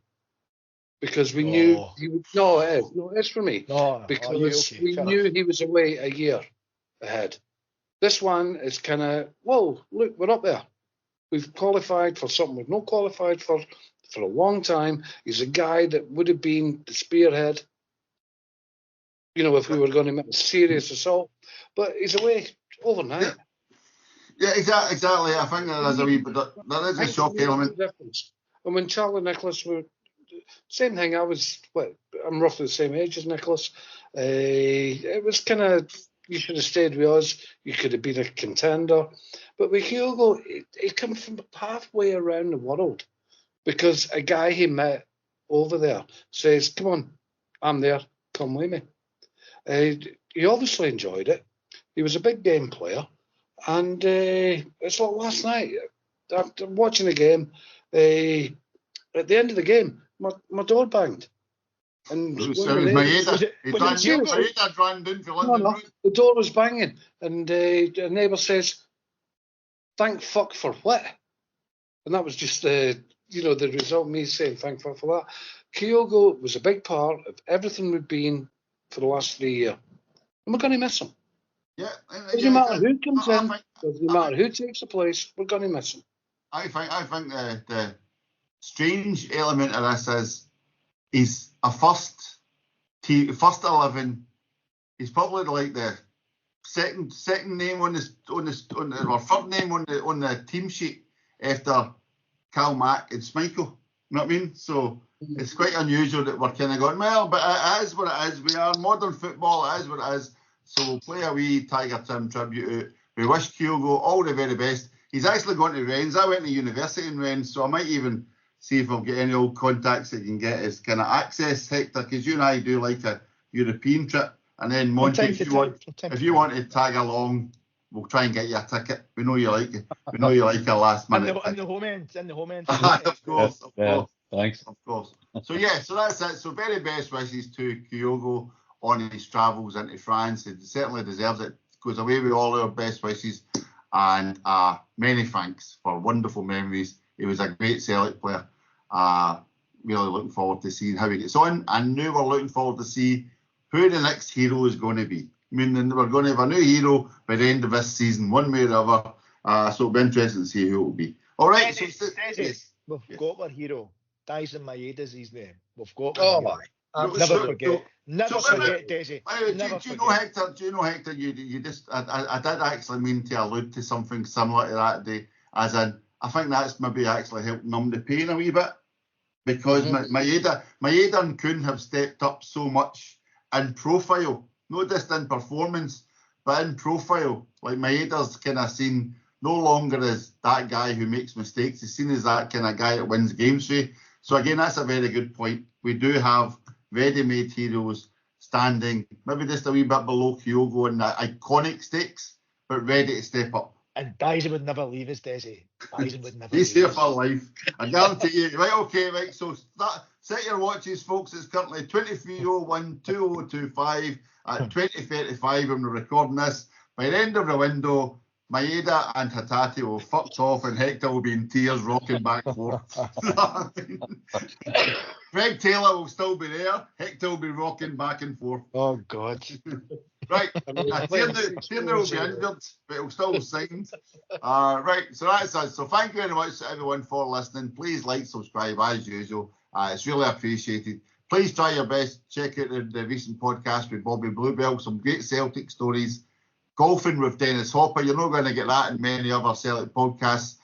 Because we knew he would. No, it's for me. Because we knew he was away a year ahead. This one is kind of, whoa, look, we're up there. We've qualified for something we've not qualified for a long time. He's a guy that would have been the spearhead. if we were going to make a serious assault. But he's away overnight. Yeah, exactly. I think there is a wee bit. There is a shock element. Difference. And when Charlie Nicholas were same thing, I'm roughly the same age as Nicholas. It was kind of, you should have stayed with us. You could have been a contender. But with Kyogo, he came from halfway around the world because a guy he met over there says, "Come on, I'm there. Come with me." He obviously enjoyed it. He was a big game player. And it's like last night, after watching the game, at the end of the game, my door banged. And It was Maeda. Maeda ran down for London Road. The door was banging, and a neighbour says, "Thank fuck for what?" And that was just the result of me saying thank fuck for that. Kyogo was a big part of everything we've been for the last 3 years. And we're going to miss him. Yeah. Doesn't matter who comes in, doesn't matter who takes the place, we're going to miss him. I think the strange element of this is he's a first 11. He's probably like the second name on the or third name on the team sheet after Cal Mack and Schmeichel. You know what I mean? So it's quite unusual that we're kind of going, well, but it is what it is. We are modern football. It is what it is. So we'll play a wee Tiger Tim tribute out. We wish Kyogo all the very best. He's actually going to Rennes. I went to university in Rennes, so I might even see if I've got any old contacts that you can get as kind of access, Hector, because you and I do like a European trip. And then Monty, if you want to tag along, we'll try and get you a ticket. We know you like it. We know you like a last minute. In the home end. Of course. Thanks. Of course. So that's it. So very best wishes to Kyogo on his travels into France. He certainly deserves it. Goes away with all our best wishes, and many thanks for wonderful memories. He was a great Celtic player. Really looking forward to seeing how he gets on, and now we're looking forward to see who the next hero is going to be. I mean, we're going to have a new hero by the end of this season, one way or the other. So it'll be interesting to see who it will be. All right. We've got our hero. Dyson Maeda's his name. We've got Never forget, Desi. Do you know, Hector? You just, I did actually mean to allude to something similar to that day, as in, I think that's maybe actually helped numb the pain a wee bit, because Maeda and Kuhn have stepped up so much in profile, not just in performance, but in profile. Like Maeda's kind of seen no longer as that guy who makes mistakes. He's seen as that kind of guy that wins games for you. So again, that's a very good point. We do have ready-made heroes standing maybe just a wee bit below Kyogo in the iconic stakes, but ready to step up. And Dyson would never leave us, Desi. Dyson would never He's here for life. I guarantee you. Right, so set your watches, folks. It's currently 23:01:2025 at 20:35 when we're recording this. By the end of the window, Maeda and Hatate will fucked off, and Hector will be in tears rocking back and forth. Greg Taylor will still be there. Hector will be rocking back and forth. Oh, God. Right. Tierney will be injured, but he'll still sign. Right. So that's us. So thank you very much to everyone for listening. Please like, subscribe as usual. It's really appreciated. Please try your best. Check out the recent podcast with Bobby Bluebell. Some great Celtic stories. Golfing with Dennis Hopper. You're not going to get that in many other Celtic podcasts.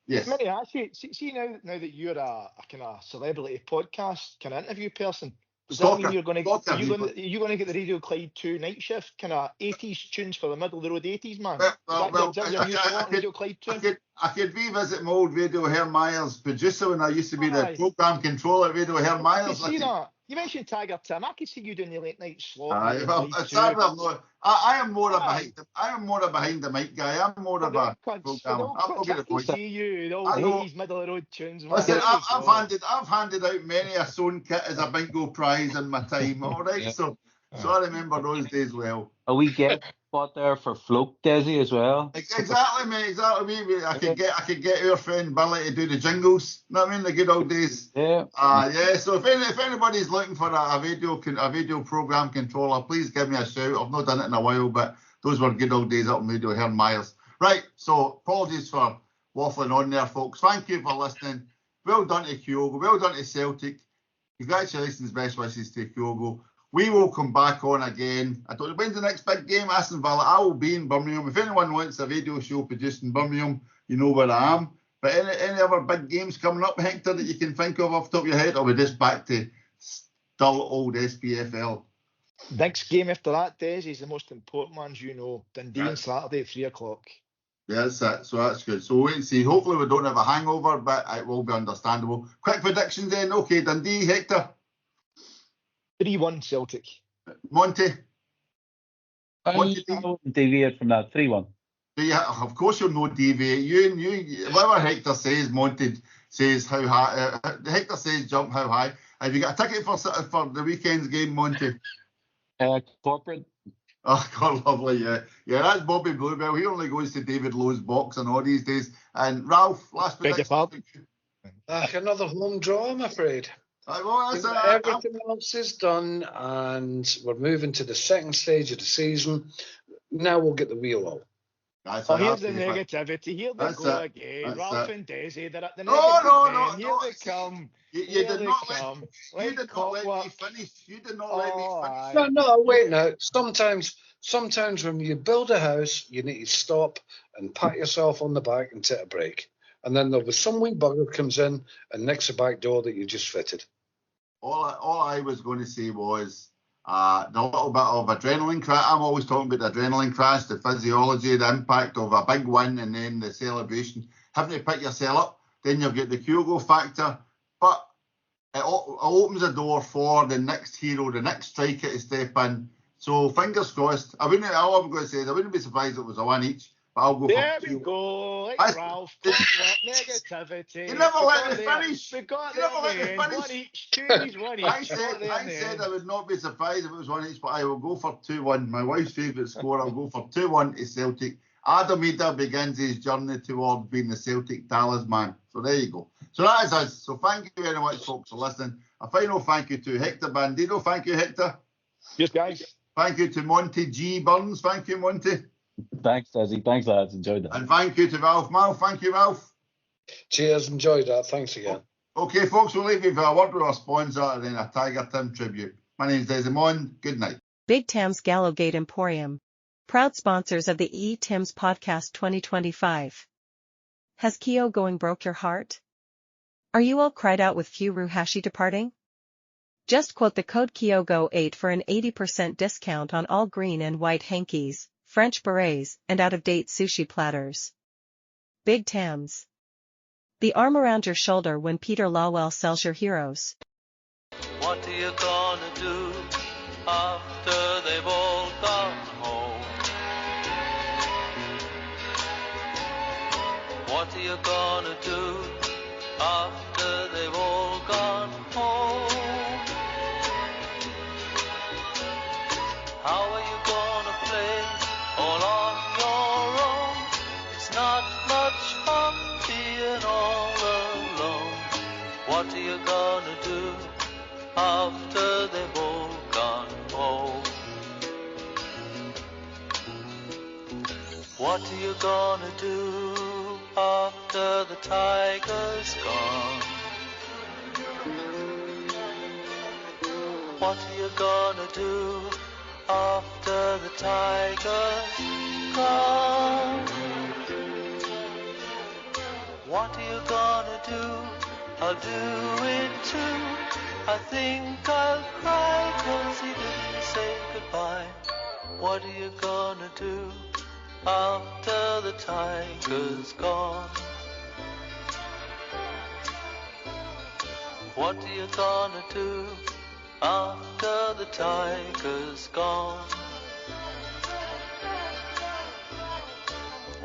Yes. Let me ask you, see now that you're a kind of celebrity podcast kind of interview person, does that mean you're going to get the Radio Clyde 2 night shift, kind of 80s tunes for the middle of the road 80s, man? I could revisit my old Radio Herr Myers producer when I used to be the programme controller at Radio Herr Myers. You mentioned Tiger Tim. I could see you doing the late night slot. I am more a behind the mic guy. I'm more of a programme. I can see you, the old 80s middle of the road tunes. Listen, I've handed out many a sewn kit as a bingo prize in my time. All right, so I remember those days well. Are we get spot there for Float Desi as well? Exactly, mate. Exactly. I could get our friend Billy to do the jingles. You know what I mean? The good old days. Yeah. So if anybody's looking for a video program controller, please give me a shout. I've not done it in a while, but those were good old days up in Radio Herr Myers. Right. So apologies for waffling on there, folks. Thank you for listening. Well done to Kyogo. Well done to Celtic. Congratulations, best wishes to Kyogo. we will come back on again. I don't know when's the next big game, Aston Villa. I will be in Birmingham. If anyone wants a radio show produced in Birmingham, you know where I am. But any other big games coming up, Hector, that you can think of off the top of your head, or are we just back to dull old SPFL? Next game after that, Des, is the most important ones, you know. Dundee on Saturday at 3 o'clock. Yeah, that's it. So that's good. So wait and see. Hopefully we don't have a hangover, but it will be understandable. Quick predictions then. Okay, Dundee, Hector. 3-1 Celtic. Monty. I wouldn't deviate from that. 3-1. Yeah, of course you'll no deviate. You, whatever Hector says, Monty says how high. Hector says jump how high. Have you got a ticket for the weekend's game, Monty? Corporate. Oh, God, lovely, yeah. Yeah, that's Bobby Bluebell. He only goes to David Lowe's box and all these days. And Ralph, last prediction. Another home draw, I'm afraid. Everything else is done, and we're moving to the second stage of the season. Now we'll get the wheel out. Here's the negativity. Here they go again. Ralph and Desi, they're at the negative. Here they come. You did not let me finish. You did not let me finish. No, wait now. Sometimes when you build a house, you need to stop and pat yourself on the back and take a break. And then there was some wee bugger comes in and nicks the back door that you just fitted. All I was going to say was the little bit of adrenaline crash. I'm always talking about the adrenaline crash, the physiology, the impact of a big win, and then the celebration. Having to pick yourself up. Then you've got the Kyogo factor. But it opens a door for the next hero, the next striker to step in. So fingers crossed. All I'm going to say is I wouldn't be surprised if it was a one each. But I'll go there we go. Like Ralph. Negativity. You never let me finish. We got there. Never let me finish. One each. Two, one each. I said I would not be surprised if it was one each, but I will go for 2-1. My wife's favourite score. I'll go for 2-1 to Celtic. Adam Ida begins his journey towards being the Celtic talisman. So there you go. So that is us. So thank you very much, folks, for listening. A final thank you to Hector Bandito. Thank you, Hector. Yes, guys. Thank you to Monty G. Burns. Thank you, Monty. Thanks, Desi. Thanks, lads. Enjoyed that. And thank you to Ralph Mal. Thank you, Ralph. Cheers. Enjoyed that. Thanks again. Okay, folks, we'll leave you for a word with our sponsor and then a Tiger Tim tribute. My name's Desmond. Good night. Big Tam's Gallowgate Emporium. Proud sponsors of the Etims podcast 2025. Has Kyogo broke your heart? Are you all cried out with Furuhashi departing? Just quote the code Kyogo8 for an 80% discount on all green and white hankies, French berets, and out-of-date sushi platters. Big Tam's. The arm around your shoulder when Peter Lawwell sells your heroes. What are you gonna do after they've all gone home? What are you gonna do after they've all gone home? How are you gonna play all on your own? It's not much fun being all alone. What are you gonna do after they've all gone home? What are you gonna do after the tiger's gone? What are you gonna do after the tiger's gone? What are you gonna do? I'll do it too. I think I'll cry 'cause he didn't say goodbye. What are you gonna do after the tiger's gone? What are you gonna do after the tiger's gone?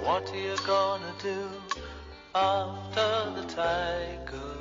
What are you gonna do after the tiger?